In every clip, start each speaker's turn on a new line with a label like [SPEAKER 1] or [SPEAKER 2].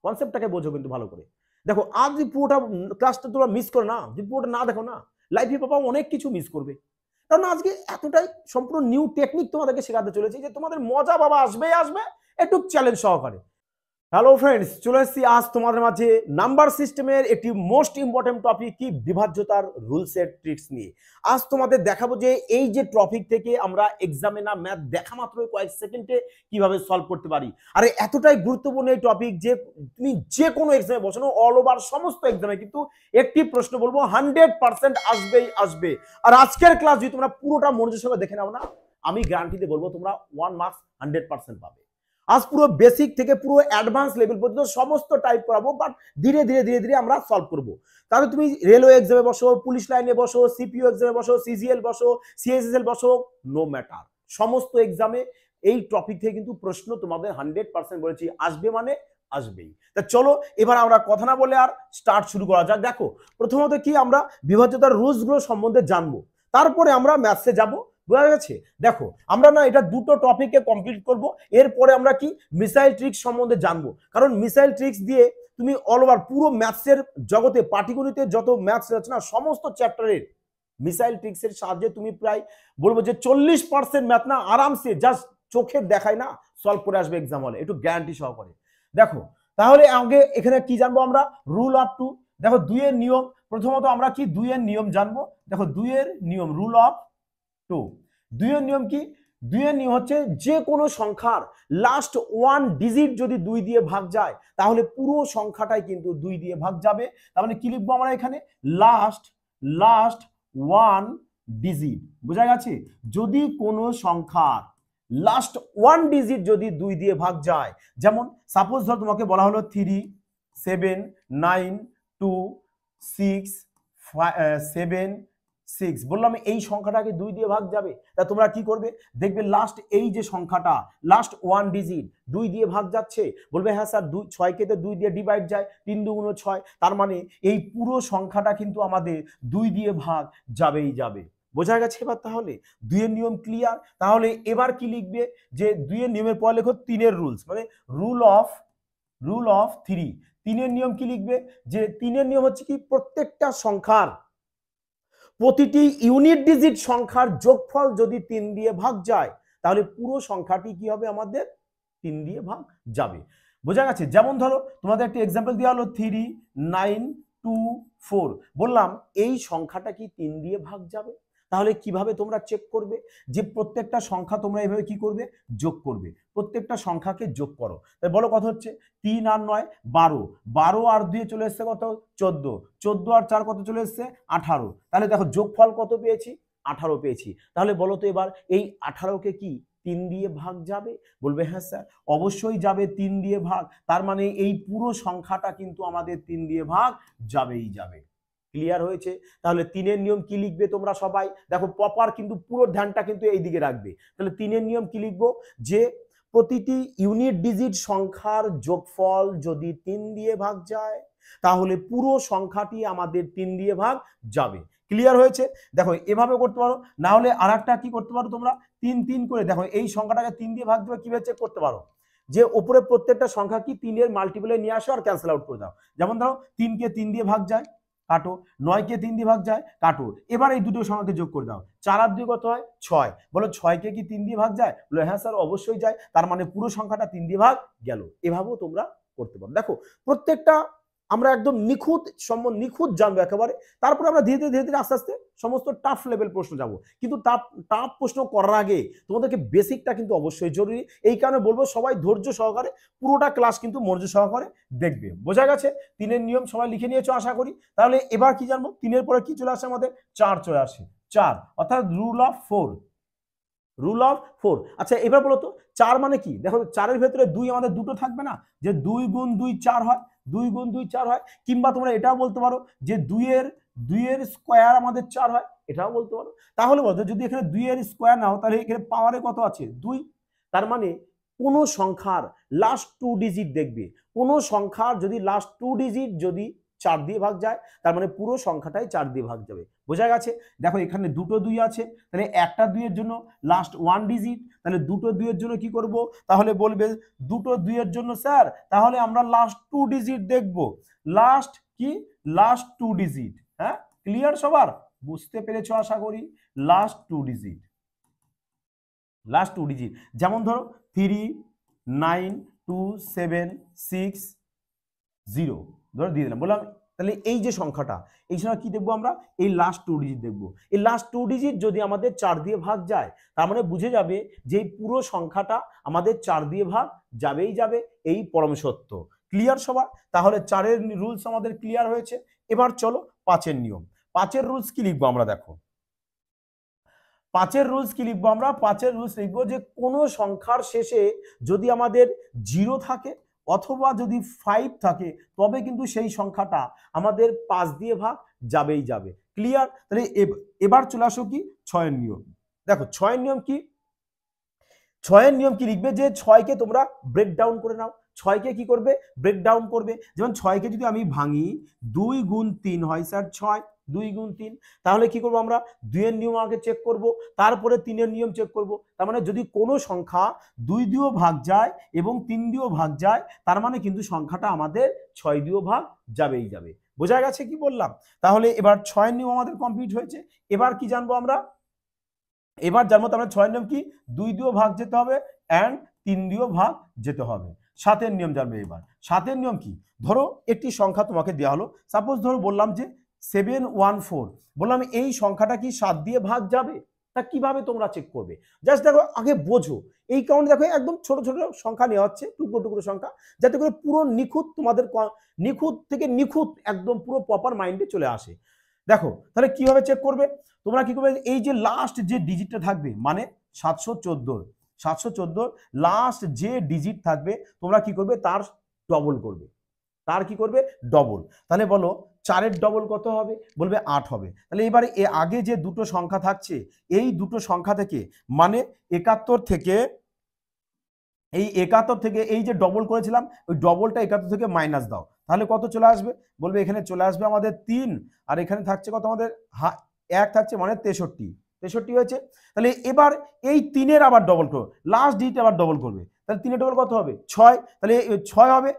[SPEAKER 1] কনসেপ্টটাকে বোঝো কিন্তু ভালো করে। দেখো আজ যদি পুরোটা ক্লাসটা তোমরা মিস করো না, যদি পুরোটা না দেখো না, লাইফে পাপা অনেক কিছু মিস করবে। কারণ আজকে এতটাই সম্পূর্ণ নিউ টেকনিক তোমাদেরকে শেখাতে চলেছি যে তোমাদের মজা বাবা আসবেই আসবে, একটু চ্যালেঞ্জ সহকারে। হ্যালো ফ্রেন্ডস, চলে এসেছি আজ তোমাদের মাঝে নাম্বার সিস্টেমের একটি মোস্ট ইম্পর্টেন্ট টপিক কি বিভাজ্যতার রুলস এর ট্রিক্স নিয়ে। আজ তোমাদের দেখাবো যে এই যে টপিক থেকে আমরা এক্সামে না ম্যাথ দেখা মাত্র কয়েক সেকেন্ডে কিভাবে সলভ করতে পারি। আর এতটাই গুরুত্বপূর্ণ এই টপিক যে তুমি যে কোনো এক্সামে বসো না, অল ওভার সমস্ত এক্সামে কিন্তু একটি প্রশ্ন বলবো 100% আসবেই আসবে। আর আজকের ক্লাস যদি তোমরা পুরোটা মনোযোগ সহকারে দেখে নাও না, আমি গ্যারান্টিতে বলবো তোমরা 1 মার্কস 100% পাবে। আজ পুরো বেসিক থেকে পুরো অ্যাডভান্স লেভেল পর্যন্ত সমস্ত টাইপ করাবো, বাট ধীরে ধীরে ধীরে ধীরে আমরা সলভ করব। তাহলে তুমি রেলওয়ে এক্সামে বসো, পুলিশ লাইনে বসো, সিপিও এক্সামে বসো, সিজিএল বসো, সিএসএসএল বসো, নো ম্যাটার, সমস্ত এক্সামে এই টপিক থেকে কিন্তু প্রশ্ন তোমাদের 100% বলেছি আসবে, মানে আসবেই। তা চলো এবার আমরা কথা না বলে আর স্টার্ট শুরু করা যাক। দেখো প্রথমত কি আমরা বিভাজ্যতার রুলস গুলো সম্বন্ধে জানবো, তারপরে আমরা ম্যাথসে যাবো। বোঝা গেছে? দেখো আমরা না এটা দুটো টপিকে কমপ্লিট করব, এরপরে আমরা কি মিসাইল ট্রিক্স সম্বন্ধে জানবো। কারণ মিসাইল ট্রিক্স দিয়ে তুমি অল ওভার পুরো ম্যাথসের জগতে, পাটিগণিতের যত ম্যাথস আছে না, সমস্ত চ্যাপ্টারের মিসাইল ট্রিক্সের সাহায্যে তুমি প্রায় বলবো যে 40% ম্যাথ না আরামসে জাস্ট চোখের দেখায় না সলভ করে আসবে এক্সাম হলে, একটু গ্যারান্টি সহকারে। দেখো তাহলে আগে এখানে কি জানবো আমরা, রুল অফ টু। দেখো দুইয়ের নিয়ম, প্রথমত আমরা কি দুইয়ের নিয়ম জানবো। দেখো দুইয়ের নিয়ম, রুল অফ টু। দুইয়ের নিয়ম কি? দুইয়ের নিয়ম হচ্ছে যে কোনো সংখ্যার লাস্ট 1 ডিজিট যদি 2 দিয়ে ভাগ যায় তাহলে পুরো সংখ্যাটাই কিন্তু 2 দিয়ে ভাগ যাবে। তার মানে কি লিখবো আমরা এখানে, লাস্ট 1 ডিজিট। বোঝা গেছে? যদি কোনো সংখ্যার লাস্ট 1 ডিজিট যদি 2 দিয়ে ভাগ যায়, যেমন সাপোজ ধর তোমাকে বলা হলো 3 7 9 2 6 7 6, বললাম এই সংখ্যাটাকে 2 দিয়ে ভাগ যাবে। তা তোমরা কি করবে, দেখবে লাস্ট এই যে সংখ্যাটা লাস্ট 1 ডিজিট 2 দিয়ে ভাগ যাচ্ছে, বলবে হ্যাঁ স্যার 6 কে তো 2 দিয়ে ডিভাইড যায়, 3 দুগুণ 6, তার মানে এই পুরো সংখ্যাটা কিন্তু আমাদের 2 দিয়ে ভাগ যাবেই যাবে। বোঝা গেছে এবার? তাহলে দুইয়ের নিয়ম ক্লিয়ার। তাহলে এবার কি লিখবে, যে দুইয়ের নিয়মের পর লেখো 3-এর রুলস, মানে রুল অফ 3। 3-এর নিয়ম কি লিখবে, যে 3-এর নিয়ম হচ্ছে কি, প্রত্যেকটা সংখ্যার প্রতিটি ইউনিট ডিজিট সংখ্যার যোগফল যদি 3 দিয়ে ভাগ যায় তাহলে পুরো সংখ্যাটি কি হবে, আমাদের 3 দিয়ে ভাগ যাবে। বোঝা গেছে? যেমন ধরো তোমাদের একটা এক্সাম্পল দেওয়া হলো 3 9 2 4, বললাম এই সংখ্যাটা কি 3 দিয়ে ভাগ যাবে। তাহলে কিভাবে তোমরা চেক করবে, যে প্রত্যেকটা সংখ্যা তোমরা এভাবে কি করবে, যোগ করবে, প্রত্যেকটা সংখ্যাকে যোগ করো। তাই বলো কত হচ্ছে, 3 আর 9 12, 12 আর 2 চলে এসছে কত, 14, 14 আর 4 কত চলে এসছে, 18। তাহলে দেখো যোগফল কত পেয়েছি, 18 পেয়েছি। তাহলে বলো তো এবার এই 18কে কি 3 দিয়ে ভাগ যাবে? বলবে হ্যাঁ স্যার অবশ্যই যাবে, 3 দিয়ে ভাগ। তার মানে এই পুরো সংখ্যাটা কিন্তু আমাদের 3 দিয়ে ভাগ যাবেই যাবে। ক্লিয়ার হয়েছে? তাহলে 3-এর নিয়ম কি লিখবে তোমরা সবাই, দেখো প্রপার কিন্তু পুরো ধ্যানটা কিন্তু এই দিকে রাখবে। তাহলে 3-এর নিয়ম কি লিখবো, যে প্রতিটি ইউনিট ডিজিট সংখ্যার যোগফল যদি 3 দিয়ে ভাগ যায় তাহলে পুরো সংখ্যাটি আমাদের 3 দিয়ে ভাগ যাবে। ক্লিয়ার হয়েছে? দেখো এভাবে করতে পারো, না হলে আরেকটা কি করতে পারো তোমরা, 3 3 করে দেখো এই সংখ্যাটাকে 3 দিয়ে ভাগ দেবে, কিভাবে চেক করতে পারো, যে উপরে প্রত্যেকটা সংখ্যা কি 3-এর মাল্টিপলে নিয়ে আসো আর ক্যান্সেল আউট করে দাও। যেমন ধরো 3-কে 3 দিয়ে ভাগ যায়, কাটো, 9-কে 3 দিয়ে ভাগ যায়, কাটো। এবার এই দুটো সংখ্যাকে যোগ করে দাও, 4 আর 2 কত হয়, 6। বলো 6-কে কি 3 দিয়ে ভাগ যায়, বলো হ্যাঁ স্যার অবশ্যই যায়, তার মানে পুরো সংখ্যাটা 3 দিয়ে ভাগ গেল। এভাবেও তোমরা করতে পারো। দেখো প্রত্যেকটা আমরা একদম নিখুঁত জানবো একেবারে, তারপরে আমরা ধীরে ধীরে ধীরে ধীরে আস্তে আস্তে সমস্ত টাফ লেভেল প্রশ্ন যাবো। কিন্তু টাফ প্রশ্ন করার আগে তোমাদেরকে বেসিকটা কিন্তু অবশ্যই জরুরি। এই কারণে বলবো সবাই ধৈর্য সহকারে পুরোটা ক্লাস কিন্তু মনোযোগ সহকারে দেখবে। বোঝা গেছে? 3-এর নিয়ম সবাই লিখে নিয়েছো আশা করি। তাহলে এবার কি জানবো, 3-এর পরে কি চলে আসে, আমাদের 4 চলে আসে। 4 অর্থাৎ রুল অফ 4। Rule of 4। আচ্ছা এবার বলো তো 4 মানে কি, দেখো 4-এর ভেতরে 2 আমাদের দুটো থাকবে না, যে 2 গুণ 2 4 হয়, 2 গুণ 2 4 হয়। কিংবা তোমরা এটাও বলতে পারো যে 2-এর স্কোয়ার আমাদের 4 হয়, এটাও বলতে পারো। তাহলে বলতো যদি এখানে 2-এর স্কোয়ার নাও তাহলে এখানে পাওয়ারে কত আছে, 2। তার মানে কোনো সংখ্যার লাস্ট 2 ডিজিট দেখবে, কোনো সংখ্যার যদি লাস্ট 2 ডিজিট যদি 4 দিয়ে ভাগ যায়, তার মানে পুরো সংখ্যাটাই 4 দিয়ে ভাগ যাবে। বোঝা গেছে? দেখো এখানে দুটো 2 আছে, তাহলে একটা 2 এর জন্য লাস্ট 1 ডিজিট, তাহলে দুটো 2 এর জন্য কি করব, তাহলে বলবে দুটো 2 এর জন্য স্যার তাহলে আমরা লাস্ট 2 ডিজিট দেখব। লাস্ট কি, লাস্ট 2 ডিজিট। হ্যাঁ, ক্লিয়ার সবার? বুঝতে পেরেছো আশা করি। লাস্ট 2 ডিজিট, লাস্ট 2 ডিজিট, যেমন ধরো 3 9 2 7 6 0 ধরো দিয়ে দিলাম, বললাম তাহলে এই যে সংখ্যাটা, এই সময় কি দেখবো আমরা, এই লাস্ট 2 ডিজিট দেখবো। এই লাস্ট 2 ডিজিট যদি আমাদের 4 দিয়ে ভাগ যায়, তার মানে বুঝে যাবে যে এই পুরো সংখ্যাটা আমাদের 4 দিয়ে ভাগ যাবেই যাবে, এই পরম সত্য। ক্লিয়ার সবার? তাহলে 4-এর রুলস আমাদের ক্লিয়ার হয়েছে। এবার চলো 5-এর নিয়ম। 5-এর রুলস কি লিখবো আমরা, দেখো 5-এর রুলস কি লিখবো আমরা, 5-এর রুলস লিখবো যে কোনো সংখ্যার শেষে যদি আমাদের 0 থাকে অথবা যদি 5 থাকে, তবে কিন্তু সেই সংখ্যাটা আমাদের 5 দিয়ে ভাগ যাবেই যাবে। ক্লিয়ার? তাহলে এবার চলে আসো কি 6-এর নিয়ম। দেখো 6-এর নিয়ম কি, 6-এর নিয়ম কি লিখবে, যে 6কে তোমরা ব্রেক ডাউন করে নাও। 6কে কি করবে, ব্রেক ডাউন করবে। যেমন 6কে যদি আমি ভাঙি, 2 গুণ 3 হয় স্যার 6, 2 গুণ 3, তাহলে কি করব আমরা, 2-এর নিয়ম আগে চেক করব, তারপরে 3-এর নিয়ম চেক করব। তার মানে যদি কোনো সংখ্যা 2 দিয়েও ভাগ যায় এবং 3 দিয়েও ভাগ যায়, তার মানে কিন্তু সংখ্যাটা আমাদের 6 দিয়েও ভাগ যাবেই যাবে। বোঝা গেছে কি বললাম? তাহলে এবার 6-এর নিয়ম আমাদের কমপ্লিট হয়েছে। এবার কি জানবো আমরা, এবার জানবো তার মানে 6-এর নিয়ম কি, 2 দিয়েও ভাগ যেতে হবে অ্যান্ড 3 দিয়েও ভাগ যেতে হবে। 7-এর নিয়ম জানবে। এবার 7-এর নিয়ম কি, ধরো একটি সংখ্যা তোমাকে দেওয়া হলো, সাপোজ ধরো বললাম যে 714, বললাম এই সংখ্যাটা কি 7 দিয়ে ভাগ যাবে, তা কিভাবে তোমরা চেক করবে? জাস্ট দেখো আগে বোঝো, এই কারণে দেখো একদম ছোট ছোট সংখ্যা নেওয়া হচ্ছে, টুকরো টুকরো সংখ্যা, যাতে করে পুরো নিখুঁত তোমাদের নিখুঁত থেকে নিখুঁত একদম পুরো প্রপার মাইন্ডে চলে আসে। দেখো তাহলে কিভাবে চেক করবে, তোমরা কি করবে, এই যে লাস্ট যে ডিজিটটা থাকবে, মানে 714 লাস্ট যে ডিজিট থাকবে, তোমরা কি করবে, তার ডবল করবে। তার কি করবে, ডবল। তাহলে বলো 4-এর ডবল কত হবে, বলবে 8 হবে। তাহলে এবারে আগে যে দুটো সংখ্যা থাকছে, এই দুটো সংখ্যা থেকে, মানে 71 থেকে, এই 71 থেকে এই যে ডবল করেছিলাম, ওই ডবলটা 71 থেকে মাইনাস দাও, তাহলে কত চলে আসবে, বলবে এখানে চলে আসবে আমাদের 3, আর এখানে থাকছে কত আমাদের 1 থাকছে, মানে 63 হয়েছে। তাহলে এবার এই 3-এর আবার ডবল করো, লাস্ট ডিজিট আবার ডবল করবে, তাহলে 3-এর ডবল কত হবে, 6, তাহলে 6 হবে,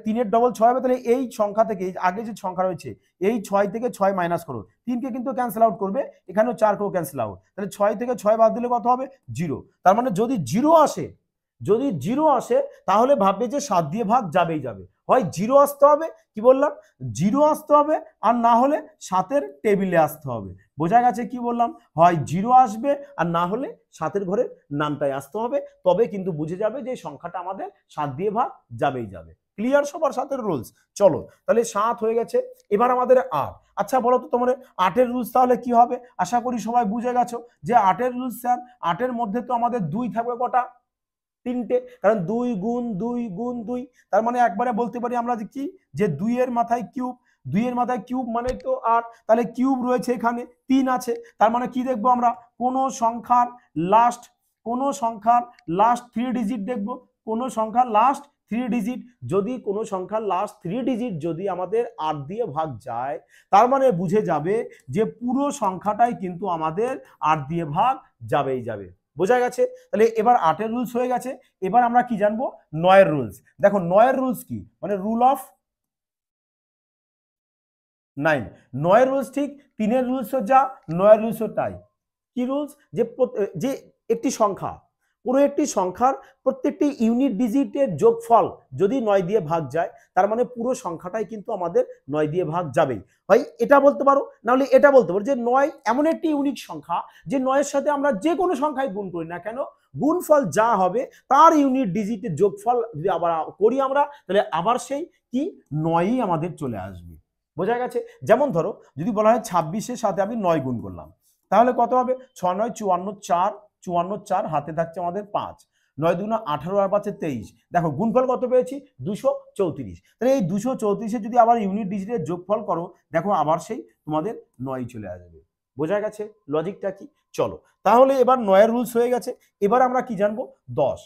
[SPEAKER 1] 3-এর ডবল 6 হবে। তাহলে এই সংখ্যা থেকে, আগে যে সংখ্যা রয়েছে, এই 6 থেকে 6 মাইনাস করো, 3কে কিন্তু ক্যান্সেল আউট করবে, এখানেও 4কেও ক্যান্সেল আউট, তাহলে 6 থেকে 6 বাদ দিলে কত হবে, 0। তার মানে যদি 0 আসে, যদি 0 আসে, তাহলে ভাববে যে 7 দিয়ে ভাগ যাবেই যাবে। হয় 0 আসতে হবে, কি বললাম, 0 আসতে হবে, আর না হলে 7-এর টেবিলে আসতে হবে। বোঝা গেছে কি বললাম? হয় 0 আসবে, আর না হলে 7-এর ঘরে নামটাই আসতে হবে, তবে কিন্তু বুঝে যাবে যে সংখ্যাটা আমাদের 7 দিয়ে ভাগ যাবেই যাবে। ক্লিয়ার সবার 7-এর রুলস? চলো তাহলে 7 হয়ে গেছে, এবার আমাদের 8। আচ্ছা বলো তো তোমার 8-এর রুলস তাহলে কি হবে? আশা করি সবাই বুঝে গেছো যে 8-এর রুলস স্যার, 8-এর মধ্যে তো আমাদের 2 থাকবে কটা, 3টে, কারণ 2 গুণ 2 গুণ 2, তার মানে একবারে বলতে পারি আমরা যে কি, যে 2-এর মাথায় কিউব, 2-এর মাথায় কিউব মানে তো 8, তাহলে কিউব রয়েছে এখানে 3 আছে, তার মানে কি দেখবো আমরা, কোনো সংখ্যার লাস্ট 3 ডিজিট দেখবো, কোনো সংখ্যার লাস্ট 3 ডিজিট, যদি কোনো সংখ্যার লাস্ট 3 ডিজিট যদি আমাদের 8 দিয়ে ভাগ যায়, তার মানে বুঝে যাবে যে পুরো সংখ্যাটাই কিন্তু আমাদের 8 দিয়ে ভাগ যাবেই যাবে। বোঝা গেছে? তাহলে এবার 8-এর রুলস হয়ে গেছে। এবার আমরা কি জানবো, 9-এর রুলস। দেখো 9-এর রুলস কি, মানে রুল অফ 9। 9-এর রুলস ঠিক 3-এর রুলসও যা, 9-এর রুলসও তাই। কি রুলস, যে একটি সংখ্যা, কোনো একটি সংখ্যার প্রত্যেকটি ইউনিট ডিজিটের যোগফল যদি 9 দিয়ে ভাগ যায়, তার মানে পুরো সংখ্যাটাই কিন্তু আমাদের 9 দিয়ে ভাগ যাবেই। হয় এটা বলতে পারো, নাহলে এটা বলতে পারো যে 9 এমন একটি ইউনিক সংখ্যা, যে 9-এর সাথে আমরা যে কোনো সংখ্যায় গুণ করি না কেন, গুণফল যা হবে তার ইউনিট ডিজিটের যোগফল যদি আবার করি আমরা, তাহলে আবার সেই কি 9ই আমাদের চলে আসবে। বোঝা গেছে? যেমন ধরো যদি বলা হয় 26-এর সাথে আমি 9 গুণ করলাম, তাহলে কত হবে, 6 9 54, 4 হাতে থাকছে আমাদের 5, 9 2 18 আর 5 23। দেখো গুণফল কত পেয়েছি, 234। তাহলে এই 234-এর যদি আবার ইউনিট ডিজিটের যোগফল করো, দেখো আবার সেই তোমাদের 9 চলে আসবে। বোঝা গেছে লজিকটা কি? চলো তাহলে এবার 9-এর রুলস হয়ে গেছে। এবার আমরা কি জানবো, 10।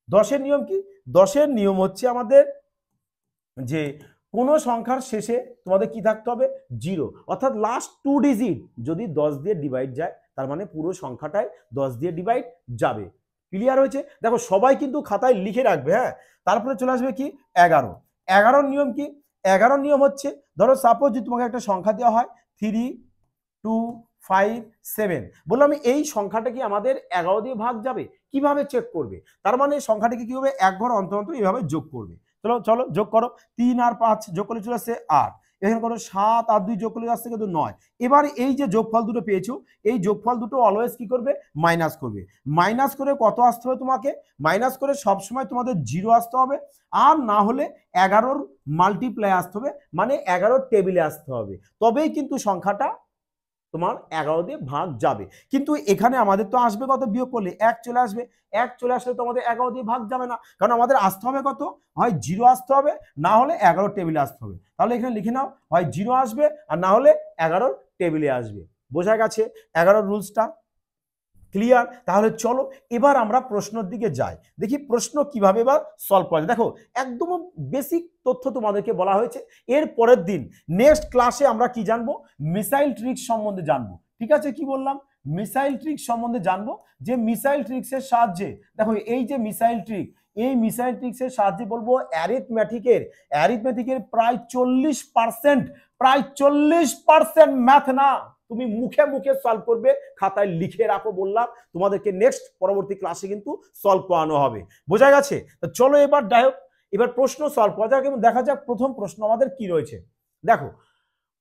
[SPEAKER 1] 10-এর নিয়ম কি, 10-এর নিয়ম হচ্ছে আমাদের যে কোনো সংখ্যার শেষে তোমাদের কি থাকতে হবে 0, অর্থাৎ লাস্ট 2 ডিজিট যদি 10 দিয়ে ডিভাইড যায় তার মানে পুরো সংখ্যাটাই 10 দিয়ে ডিভাইড যাবে। ক্লিয়ার হয়েছে? দেখো সবাই কিন্তু খাতায় লিখে রাখবে। হ্যাঁ, তারপরে চলে আসবে কি 11। 11 নিয়ম কি? 11 নিয়ম হচ্ছে, ধরো সাপোজ যদি তোমাকে একটা সংখ্যা দেওয়া হয় 3, 2, 5, 7, বললাম এই সংখ্যাটা কি আমাদের 11 দিয়ে ভাগ যাবে? কিভাবে চেক করবে? তার মানে সংখ্যাটাকে কি হবে, এক ঘর অন্তর অন্তর এইভাবে যোগ করবে। চলো চলো যোগ করো, 3 আর 5 যোগ করলে চলে আসছে 8, এখানে করো 7 আর 2 যোগ করলে আসছে কিন্তু 9। এবার এই যে যোগফল দুটো পেয়েছো, এই যোগফল দুটো অলওয়েজ কি করবে, মাইনাস করবে। মাইনাস করে কত আসতে হবে তোমাকে, মাইনাস করে সবসময় তোমাদের 0 আসতে হবে, আর না হলে 11-র মাল্টিপ্লাই আসতে হবে, মানে 11-র টেবিলে আসতে হবে, তবেই কিন্তু সংখ্যাটা তোমার 11 দিয়ে ভাগ যাবে। কিন্তু এখানে আমাদের তো আসবে কত, বিয়োগ করলে 1 চলে আসবে। 1 চলে আসলে তো আমাদের 11 দিয়ে ভাগ যাবে না, কারণ আমাদের আসতে হবে কত, হয় 0 আসতে হবে, না হলে 11 টেবিলে আসতে হবে। তাহলে এখানে লিখে নাও, হয় 0 আসবে আর না হলে 11 টেবিলে আসবে। বোঝা গেছে 11 রুলসটা? ক্লিয়ার? তাহলে চলো এবার আমরা প্রশ্নের দিকে যাই, দেখি প্রশ্ন কিভাবে এবার সলভ করা যায়। দেখো একদম বেসিক তথ্য তোমাদেরকে বলা হয়েছে। এর পরের দিন নেক্সট ক্লাসে আমরা কি জানবো, মিসাইল ট্রিক্স সম্বন্ধে জানবো। ঠিক আছে, কি বললাম, মিসাইল ট্রিক্স সম্বন্ধে জানবো, যে মিসাইল ট্রিক্সের সাহায্যে, দেখো এই যে মিসাইল ট্রিক, এই মিসাইল ট্রিক্সের সাহায্যে বলবো অ্যারিথমেটিকের প্রায় 40% ম্যাথ না তুমি মুখে মুখে সলভ করবে, খাতায় লিখে রাখো বললাম, তোমাদেরকে নেক্সট পরবর্তী ক্লাসে কিন্তু সলভ করানো হবে। বোঝা গেছে? তো চলো এবার এবার প্রশ্ন সলভ করা যাক এবং দেখা যাক প্রথম প্রশ্ন আমাদের কি রয়েছে। দেখো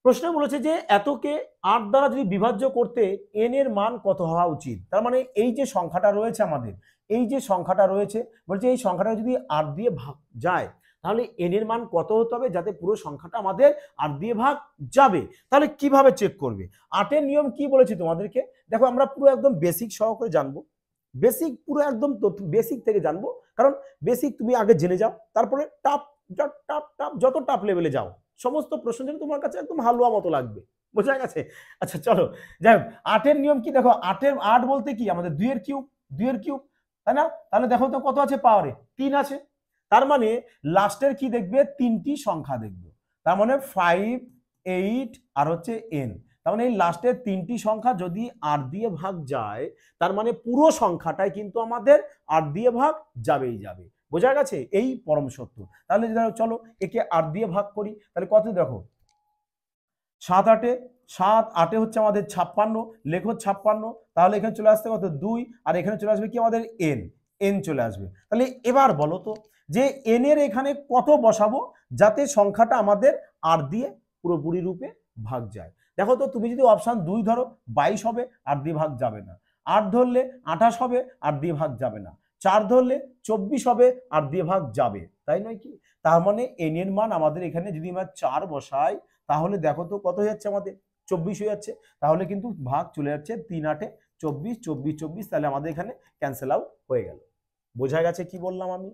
[SPEAKER 1] প্রশ্ন বলেছে যে এতকে 8 দ্বারা যদি বিভাজ্য করতে n এর মান কত হওয়া উচিত। তার মানে এই যে সংখ্যাটা রয়েছে আমাদের, এই যে সংখ্যাটা রয়েছে, বলছে এই সংখ্যাটা যদি 8 দিয়ে ভাগ যায় তাহলে n এর মান কত হতে হবে যাতে পুরো সংখ্যাটা আমাদের 8 দিয়ে ভাগ যাবে। তাহলে কিভাবে চেক করবে? 8 এর নিয়ম কি বলেছি তোমাদেরকে, দেখো আমরা পুরো একদম বেসিক সহকারে জানবো, বেসিক পুরো একদম বেসিক থেকে জানবো, কারণ বেসিক তুমি আগে জেনে যাও, তারপরে টাপ টাপ টাপ যত টাপ লেভেলে যাও সমস্ত প্রশ্ন যেন তোমার কাছে একদম হালুয়া মতো লাগবে। বোঝা গেছে? আচ্ছা চলো যাই হোক, 8 এর নিয়ম কি, দেখো 8 বলতে কি আমাদের 2 এর কিউব, তাই না? তাহলে দেখো তো কত আছে পাওয়ারে, 3 আছে। তার মানে লাস্টের কি দেখবে, 3টি সংখ্যা দেখবে, তার মানে 5, 8 আর হচ্ছে n। তার মানে এই লাস্টের 3টি সংখ্যা যদি 8 দিয়ে ভাগ যায় তার মানে পুরো সংখ্যাটাই কিন্তু আমাদের 8 দিয়ে ভাগ যাবেই যাবে। বোঝা গেছে? এই পরম সত্য। তাহলে চলো একে 8 দিয়ে ভাগ করি, তাহলে কত দেখো, 7 8 হচ্ছে আমাদের 56, লেখো 56, তাহলে এখানে চলে আসতে কত 2, আর এখানে চলে আসবে কি আমাদের n চলে আসবে। তাহলে এবার বলো তো যে n এর এখানে কত বসাবো যাতে সংখ্যাটা আমাদের 8 দিয়ে পুরোপুরি রূপে ভাগ যায়। দেখো তো তুমি যদি অপশন 2 ধরো 22 হবে, 8 দিয়ে ভাগ যাবে না। 8 ধরলে 28 হবে, 8 দিয়ে ভাগ যাবে না। 4 ধরলে 24 হবে, 8 দিয়ে ভাগ যাবে, তাই নয় কি? তার মানে n এর মান আমাদের এখানে যদি আমরা 4 বসাই তাহলে দেখো তো কত হয়ে যাচ্ছে আমাদের, 24 হয়ে যাচ্ছে। তাহলে কিন্তু ভাগ চলে যাচ্ছে 3 8 24, 24 24, তাহলে আমাদের এখানে ক্যান্সেল আউট হয়ে গেল। বোঝা গেছে কি বললাম আমি?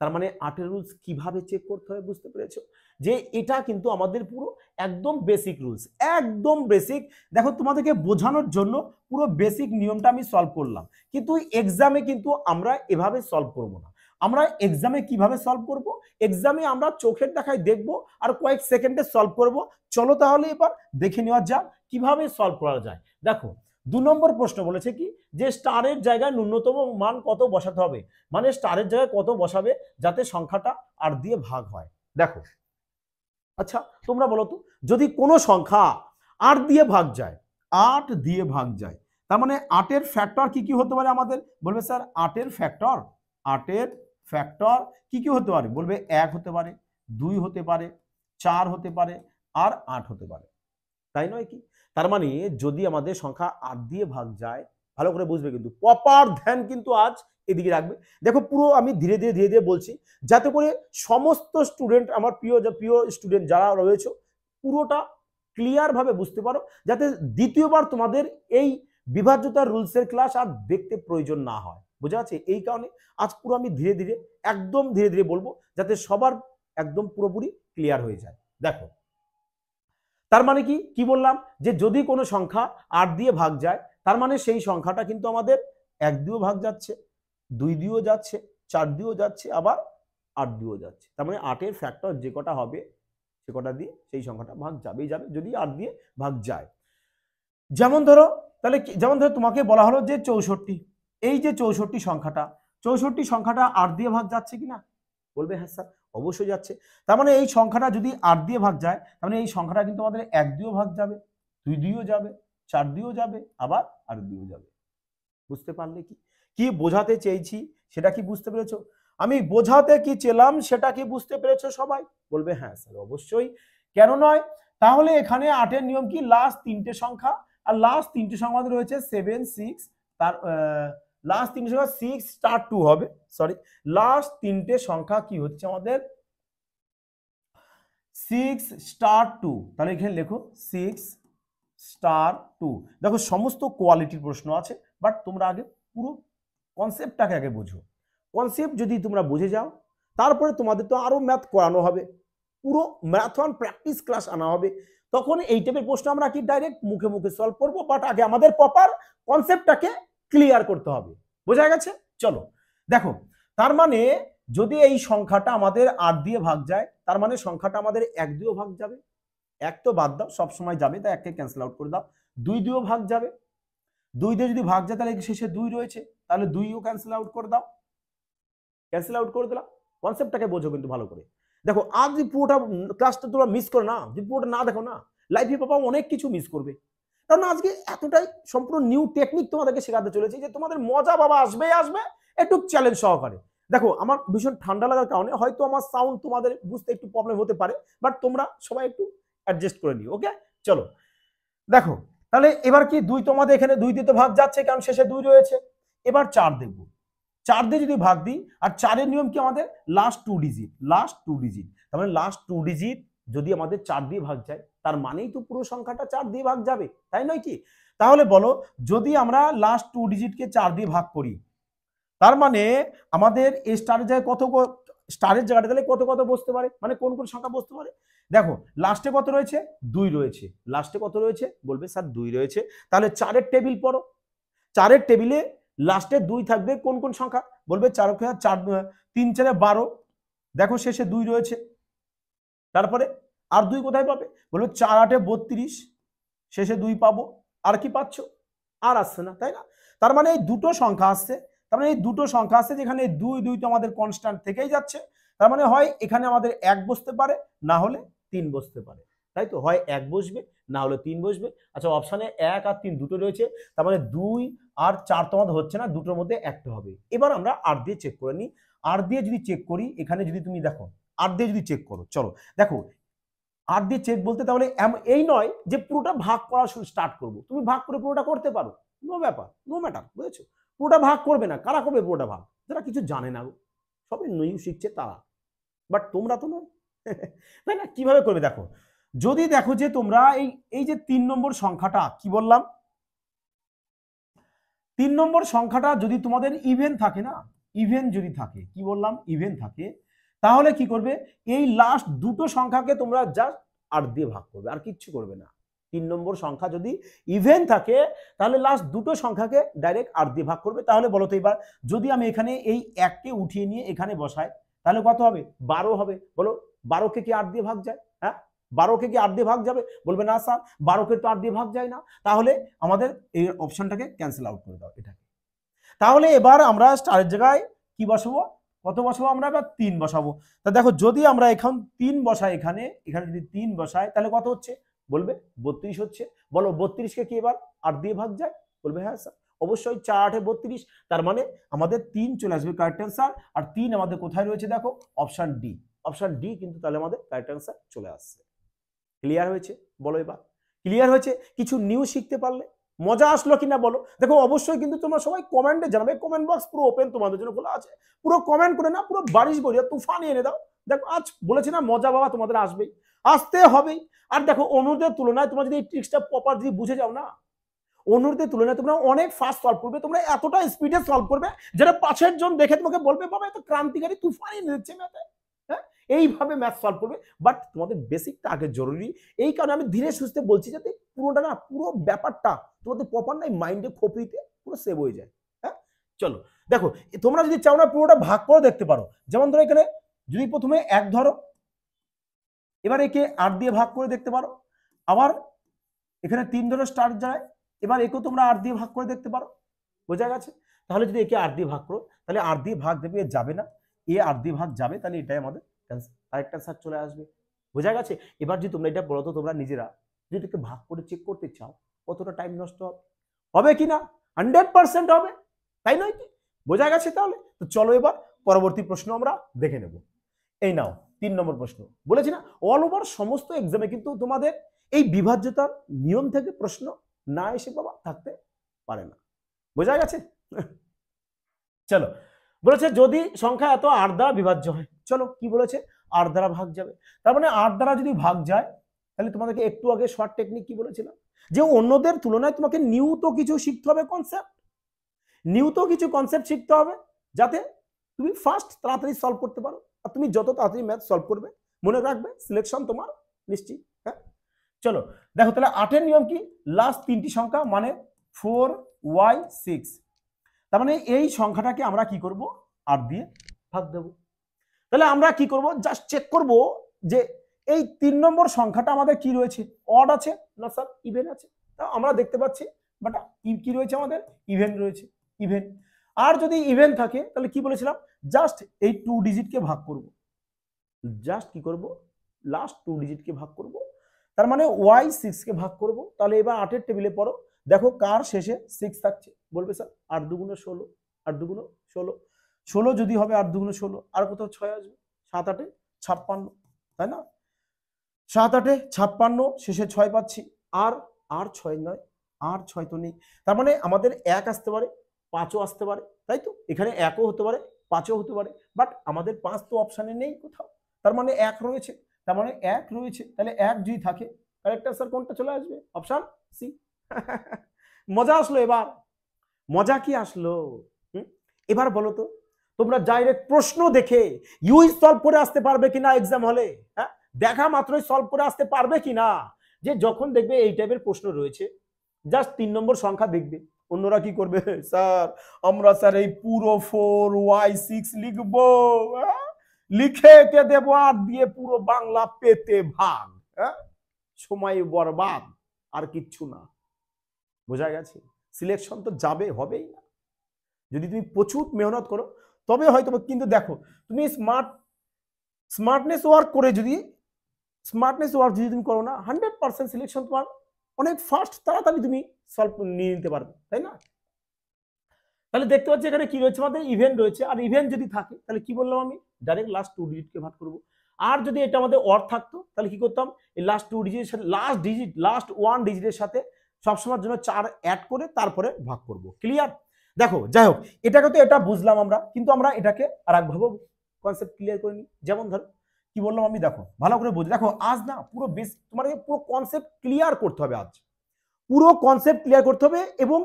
[SPEAKER 1] তার মানে 8 রুলস কিভাবে চেক করতে হয় বুঝতে পেরেছো, যে এটা কিন্তু আমাদের পুরো একদম বেসিক রুলস, একদম বেসিক। দেখো তোমাদেরকে বোঝানোর জন্য পুরো বেসিক নিয়মটা আমি সলভ করলাম, কিন্তু এক্সামে কিন্তু আমরা এভাবে সলভ করব না। আমরা এক্সামে কিভাবে সলভ করব, এক্সামে আমরা চোখের দেখায় দেখব আর কয়েক সেকেন্ডে সলভ করব। চলো তাহলে এবার দেখে নেওয়া যাক কিভাবে সলভ করা যায়। দেখো 2 নম্বর প্রশ্ন বলেছে কি, যে স্টারের জায়গায় ন্যূনতম মান কত বসাতে হবে, মানে স্টারের জায়গায় কত বসাবে যাতে সংখ্যাটা 8 দিয়ে ভাগ হয়। দেখো আচ্ছা তোমরা বলো তো, যদি কোনো সংখ্যা 8 দিয়ে ভাগ যায়, 8 দিয়ে ভাগ যায়, তার মানে 8 এর ফ্যাক্টর কি কি হতে পারে আমাদের, বলবে স্যার 8 এর ফ্যাক্টর, 8 এর ফ্যাক্টর কি কি হতে পারে, বলবে 1 হতে পারে, 2 হতে পারে, 4 হতে পারে, আর 8 হতে পারে, তাই নয় কি? তার মানে যদি আমাদের সংখ্যা 8 দিয়ে ভাগ যায়, ভালো করে বুঝবে কিন্তু, প্রপার ধ্যান কিন্তু আজ এদিকে রাখবে। দেখো পুরো আমি ধীরে ধীরে বলছি যাতে করে সমস্ত স্টুডেন্ট, আমার প্রিয় স্টুডেন্ট যারা রয়েছে, পুরোটা ক্লিয়ার ভাবে বুঝতে পারো, যাতে দ্বিতীয়বার তোমাদের এই বিভাজ্যতার রুলসের ক্লাস আর দেখতে প্রয়োজন না হয়। বোঝা যাচ্ছে? এই কারণে আজ পুরো আমি একদম ধীরে ধীরে বলবো যাতে সবার একদম পুরোপুরি ক্লিয়ার হয়ে যায়। দেখো তার মানে কি বললাম, যে যদি কোনো সংখ্যা 8 দিয়ে ভাগ যায় তার মানে সেই সংখ্যাটা কিন্তু আমাদের 1 দিয়েও ভাগ যাচ্ছে, 2 দিয়েও যাচ্ছে, 4 দিয়েও যাচ্ছে, আবার 8 দিয়েও যাচ্ছে। তার মানে 8 এর ফ্যাক্টর যে কটা হবে সে কটা দিয়ে সেই সংখ্যাটা ভাগ যাবেই যাবে যদি 8 দিয়ে ভাগ যায়। যেমন ধরো তাহলে যেমন ধরো তোমাকে বলা হলো যে 64, এই যে 64 সংখ্যাটা 8 দিয়ে ভাগ যাচ্ছে কিনা, বলবে হ্যাঁ স্যার অবশ্যই যাচ্ছে। তার মানে এই সংখ্যাটা যদি 8 দিয়ে ভাগ যায় তার মানে এই সংখ্যাটা কিন্তু আমাদের 1 দিয়েও ভাগ যাবে, 2 দিয়েও যাবে, 4 দিয়েও যাবে, আবার 8 দিয়েও যাবে। বুঝতে পারলে কি কি বোঝাতে চেয়েছি সেটা কি বুঝতে পেরেছো? আমি বোঝাতে কি চেলাম সেটা কি বুঝতে পেরেছো সবাই? বলবে হ্যাঁ স্যার অবশ্যই, কেন নয়। তাহলে এখানে 8 এর নিয়ম কি, লাস্ট 3টে সংখ্যা, আর লাস্ট 3টে সংখ্যা রয়েছে 7 6, তার লাস্ট 3টে সংখ্যা 6 স্টার 2 হবে, সরি লাস্ট 3টে সংখ্যা কি হচ্ছে আমাদের 6 স্টার 2, তাহলে এখানে লেখো 6 স্টার 2। দেখো সমস্ত কোয়ালিটির প্রশ্ন আছে, বাট তোমরা আগে পুরো কনসেপ্টটাকে আগে বুঝো। কনসেপ্ট যদি তোমরা বুঝে যাও তারপরে তোমাদের তো আরো ম্যাথ করানো হবে, পুরো ম্যারাথন প্র্যাকটিস ক্লাস আনা হবে, তখন এই টাইপের প্রশ্ন আমরা কি ডাইরেক্ট মুখে মুখে সলভ করবো, বাট আগে আমাদের প্রপার কনসেপ্টটাকে ক্লিয়ার করতে হবে। বোঝা গেছে? চলো দেখো, তার মানে যদি এই সংখ্যাটা আমাদের 8 দিয়ে ভাগ যায় তার মানে সংখ্যাটা আমাদের 1 দিয়েও ভাগ যাবে, 1 তো বাদ দাও সব সময় যাবে, তাই 1কে ক্যান্সেল আউট করে দাও, 2 দিয়েও ভাগ যাবে, 2 দিয়ে যদি ভাগ যায় তাহলে শেষে 2 রয়েছে, তাহলে 2ও ক্যান্সেল আউট করে দাও, ক্যান্সেল আউট করে দিলাম। কনসেপ্টটাকে বোঝো কিন্তু ভালো করে। দেখো আজ যে পুরোটা ক্লাসটা তোমরা মিস করো না, যে পুরোটা না দেখো না, লাইফে পাপা অনেক কিছু মিস করবে। কারণ আজকে এতটাই সম্পূর্ণ নিউ টেকনিক তোমাদেরকে শেখাতে চলেছি যে তোমাদের মজা বাবা আসবেই আসবে, একটু চ্যালেঞ্জ সহকারে। দেখো আমার ভীষণ ঠান্ডা লাগার কারণে হয়তো আমার সাউন্ড তোমাদের বুঝতে একটু প্রবলেম হতে পারে, বাট তোমরা সবাই একটু অ্যাডজাস্ট করে নিও, ওকে? চলো দেখো, তাহলে এবার কি 2 তোমাদের এখানে 2 দিয়ে তো ভাগ যাচ্ছে কারণ শেষে 2 রয়েছে, এবার 4 দেখবো, 4 দিয়ে যদি ভাগ দিই, আর 4 এর নিয়ম কি আমাদের লাস্ট 2 ডিজিট, লাস্ট 2 ডিজিট, তার মানে লাস্ট 2 ডিজিট যদি আমাদের 4 দিয়ে ভাগ যায় তার মানেই তো পুরো সংখ্যাটা 4 দিয়ে ভাগ যাবে, তাই নয় কি? তাহলে বলো যদি আমরা লাস্ট 2 ডিজিটকে 4 দিয়ে ভাগ করি তার মানে আমাদের এই স্টারের জায়গায় কত, স্টারের জায়গাটা তাহলে কত কত বসতে পারে, মানে কোন কোন সংখ্যা বসতে পারে? দেখো লাস্টে কত রয়েছে, 2 রয়েছে, লাস্টে কত রয়েছে, বলবে স্যার 2 রয়েছে, তাহলে 4 টেবিল পড়ো, 4 টেবিলে লাস্টে 2 থাকবে কোন কোন সংখ্যা, বলবে 4 3 4 12, দেখো শেষে 2 রয়েছে, তারপরে আর 2 কোথায় পাবে, বলবে 4 8 32, শেষে 2 পাবো, আর কি পাচ্ছ, আর আসছে না, তাই না? তার মানে এই দুটো সংখ্যা আসছে, তার মানে এই দুটো সংখ্যা আসছে যেখানে 2 2 তো আমাদের কনস্ট্যান্ট থেকেই যাচ্ছে, তার মানে হয় এখানে আমাদের 1 বসতে পারে না হলে 3 বসতে পারে, তাই তো, হয় 1 বসবে না হলে 3 বসবে। আচ্ছা অপশানে 1 আর 3 দুটো রয়েছে, তার মানে 2 আর 4 তোমাদের হচ্ছে না, দুটোর মধ্যে একটা হবে। এবার আমরা 8 দিয়ে চেক করে নিই, 8 দিয়ে যদি চেক করি, এখানে যদি তুমি দেখো 8 দিয়ে যদি চেক করো, চলো দেখো 8 দিয়ে চেক বলতে তাহলে এই নয় যে পুরোটা ভাগ করা স্টার্ট করব, তুমি ভাগ করে পুরোটা করতে পারো, নো ব্যাপার, নো ম্যাটার, বুঝেছো? পুরোটা ভাগ করবে না, কারা করবে পুরোটা ভাগ, যারা কিছু জানে না, সবাই নিউ শিখছে তারা, বাট তোমরা তো নয়, তাই না? কিভাবে করবে দেখো, যদি দেখো যে তোমরা এই যে 3 নম্বর সংখ্যাটা কি বললাম, 3 নম্বর সংখ্যাটা যদি তোমাদের ইভেন থাকে না, ইভেন যদি থাকে, কি বললাম, ইভেন থাকে, তাহলে কি করবে, এই লাস্ট দুটো সংখ্যাকে তোমরা জাস্ট 8 দিয়ে ভাগ করবে, আর কিচ্ছু করবে না। 3 নম্বর সংখ্যা যদি ইভেন থাকে তাহলে লাস্ট দুটো সংখ্যাকে ডাইরেক্ট 8 দিয়ে ভাগ করবে। তাহলে বলো তো এবার যদি আমি এখানে এই 1কে উঠিয়ে নিয়ে এখানে বসাই তাহলে কত হবে, 12 হবে, বলো 12কে কি 8 দিয়ে ভাগ যায়? হ্যাঁ 12কে কি 8 দিয়ে ভাগ যাবে, বলবে না স্যার 12কে তো 8 দিয়ে ভাগ যায় না, তাহলে আমাদের এই অপশনটাকে ক্যান্সেল আউট করে দাও এটাকে। তাহলে এবার আমরা স্টারের জায়গায় কি বসাবো, কত বসাবো আমরা, এবার 3 বসাবো। তা দেখো যদি আমরা এখন 3 বসাই, এখানে এখানে যদি 3 বসাই তাহলে কত হচ্ছে, বলবে 32 হচ্ছে, বলো 32কে কি এবার 8 দিয়ে ভাগ যায়, বলবে হ্যাঁ স্যার অবশ্যই, 4 8 32, তার মানে আমাদের 3 চলে আসবে কারেক্ট অ্যান্সার, আর 3 আমাদের কোথায় রয়েছে দেখো, অপশন ডি, অপশন ডি কিন্তু তাহলে আমাদের কারেক্ট অ্যান্সার চলে আসছে। ক্লিয়ার হয়েছে? বলো এবার ক্লিয়ার হয়েছে? কিছু নিউ শিখতে পারলে, মজা আসলো কিনা বলো। দেখো অবশ্যই কিন্তু তোমরা সবাই কমেন্টে জানাবে, কমেন্ট বক্স পুরো ওপেন তোমাদের জন্য খোলা আছে, পুরো কমেন্ট করে না, পুরো বারিশ বলিয়া তুফান এনে দাও। দেখো আজ বলেছি না মজা বাবা তোমাদের আসবেই, আসতে হবেই। আর দেখো অন্যদের তুলনায় তোমরা যদি এই ট্রিক্সটা প্রপার যদি বুঝে যাও না, অন্যদের তুলনায় তোমরা অনেক ফাস্ট সলভ করবে, তোমরা এতটা স্পিডে সলভ করবে যেটা পাশের জন দেখে তোমাকে বলবে বাবা এত ক্রান্তিকারী তুফান এনে দিচ্ছে ম্যাথে, হ্যাঁ এইভাবে ম্যাথ সলভ করবে। বাট তোমাদের বেসিকটা আগে জরুরি, এই কারণে আমি ধীরে সুস্থে বলছি যাতে পুরোটা না, পুরো ব্যাপারটা তোমাদের প্রপার নাই মাইন্ডে খোপড়িতে পুরো সেভ হয়ে যায়। হ্যাঁ চলো দেখো, তোমরা যদি চাও না পুরোটা ভাগ করে দেখতে পারো, যেমন ধরো এখানে যদি প্রথমে 1 ধরো, এবার একে 8 দিয়ে ভাগ করে দেখতে পারো, আবার এখানে 3 ধরে স্টার যায়, এবার একেও তোমরা 8 দিয়ে ভাগ করে দেখতে পারো। বোঝা গেছে? তাহলে যদি একে 8 দিয়ে ভাগ করো তাহলে 8 দিয়ে ভাগ দেবে, এ যাবে না, এ 8 দিয়ে ভাগ যাবে, তাহলে এটাই আমাদের কারেক্ট অ্যান্সার চলে আসবে। বোঝা গেছে? এবার যদি তোমরা এটা বলো তো তোমরা নিজেরা যদি এটাকে ভাগ করে চেক করতে চাও কতটা টাইম নষ্ট হবে, হবে কি না? 100% হবে, তাই নয় কি? বোঝা গেছে? তাহলে তো চলো এবার পরবর্তী প্রশ্ন আমরা দেখে নেব। এই নাও 3 নম্বর প্রশ্ন। বলেছি না অল ওভার সমস্ত এক্সামে কিন্তু তোমাদের এই বিভাজ্যতার নিয়ম থেকে প্রশ্ন না এসে বাবা থাকতে পারে না। বোঝা গেছে? চলো, বলেছে যদি সংখ্যা এত 8 দ্বারা বিভাজ্য হয়, চলো কি বলেছে 8 দ্বারা ভাগ যাবে, তার মানে 8 দ্বারা যদি ভাগ যায় তাহলে তোমাদেরকে একটু আগে শর্ট টেকনিক কি বলেছিলাম যে অন্যদের তুলনায় তোমাকে নিউ তো কিছু শিখতে হবে, কনসেপ্ট নিউ তো কিছু কনসেপ্ট শিখতে হবে যাতে তুমি ফার্স্ট তাড়াতাড়ি সলভ করতে পারো। আর তুমি যত তাড়াতাড়ি ম্যাথ সলভ করবে মনে রাখবে সিলেকশন তোমার নিশ্চিত। হ্যাঁ, চলো দেখো তাহলে 8 নিয়ম কি, লাস্ট 3টি সংখ্যা মানে 4y6, তার মানে এই সংখ্যাটাকে আমরা কি করব 8 দিয়ে ভাগ দেব। তাহলে আমরা কি করব জাস্ট চেক করব যে এই 3 নম্বর সংখ্যাটা আমাদের কি রয়েছে, অড আছে না স্যার ইভেন আছে। তা আমরা দেখতে পাচ্ছি বাট কি রয়েছে আমাদের ইভেন রয়েছে, ইভেন। আর যদি ইভেন থাকে তাহলে কি বলেছিলাম জাস্ট এই 2 ডিজিটকে ভাগ করব, জাস্ট কি করব লাস্ট 2 ডিজিটকে ভাগ করব, তার মানে y6 কে ভাগ করব। তাহলে এবার 8 এর টেবিলে পড়ো, দেখো কার শেষে 6 থাকছে, বলবে স্যার 8 দুগুণে 16, 8 দুগুণে 16, 16 যদি হবে 8 দুগুণে 16, আর কোথাও 6 আসবে, 7 8 56, তাই না? 7 8 56 শেষে 6 পাচ্ছি, আর আর 6 নয়, আর 6 তো নেই, তার মানে আমাদের 1 আসতে পারে, 5ও আসতে পারে, তাই তো? এখানে 1ও হতে পারে, 5ও হতে পারে, বাট আমাদের 5 তো অপশানে নেই কোথাও, তার মানে 1 রয়েছে, তার মানে 1 রয়েছে, তাহলে 1 যদি থাকে কারেক্ট অ্যান্সার কোনটা চলে আসবে, অপশন সি। মজা আসলো এবার, মজা কি আসলো? এবার বলো তো তোমরা ডাইরেক্ট প্রশ্ন দেখে ইউই সলভ করে আসতে পারবে কিনা এক্সাম হলে, হ্যাঁ দেখা মাত্রই সলভ করে আসতে পারবে কিনা, যে যখন দেখবে এই টাইপের প্রশ্ন রয়েছে জাস্ট 3 নম্বর সংখ্যা দেখবে, অন্যরা কি করবে স্যার আমরা স্যার এই পুরো 4y6 লিখবো, লিখে কে দেব আর দিয়ে পুরো বাংলা পেতে ভাগ, সময় বরবাদ আর কিচ্ছু না। বোঝা গেছে? সিলেকশন তো যাবে হবেই না, যদি তুমি প্রচুর মেহনত করো তবে হয়তো। কিন্তু দেখো তুমি স্মার্টনেস ওয়ার্ক করে যদি তুমি করো না 100% সিলেকশন তোমার অনেক ফাস্ট তাড়াতাড়ি তুমি সলভ নিয়ে নিতে পারবে, তাই না? তাহলে দেখতে পাচ্ছি এখানে কি রয়েছে আমাদের ইভেন্ট রয়েছে, আর ইভেন্ট যদি থাকে তাহলে কি বললাম আমি ডাইরেক্ট লাস্ট 2 ডিজিটকে ভাগ করব। আর যদি এটা আমাদের অড থাকতো তাহলে কি করতাম এই লাস্ট 2 ডিজিটের সাথে লাস্ট 1 ডিজিটের সাথে সবসময়ের জন্য 4 অ্যাড করে তারপরে ভাগ করব। ক্লিয়ার? দেখো যাই হোক এটাকে তো এটা বুঝলাম আমরা, কিন্তু আমরা এটাকে আর একভাবে কনসেপ্ট ক্লিয়ার করে নিই। যেমন ধরো কি বললাম আমি, দেখো ভালো করে বুঝি, দেখো আজ না পুরো বেস তোমার পুরো কনসেপ্ট ক্লিয়ার করতে হবে, আজ পুরো কনসেপ্ট ক্লিয়ার করতে হবে এবং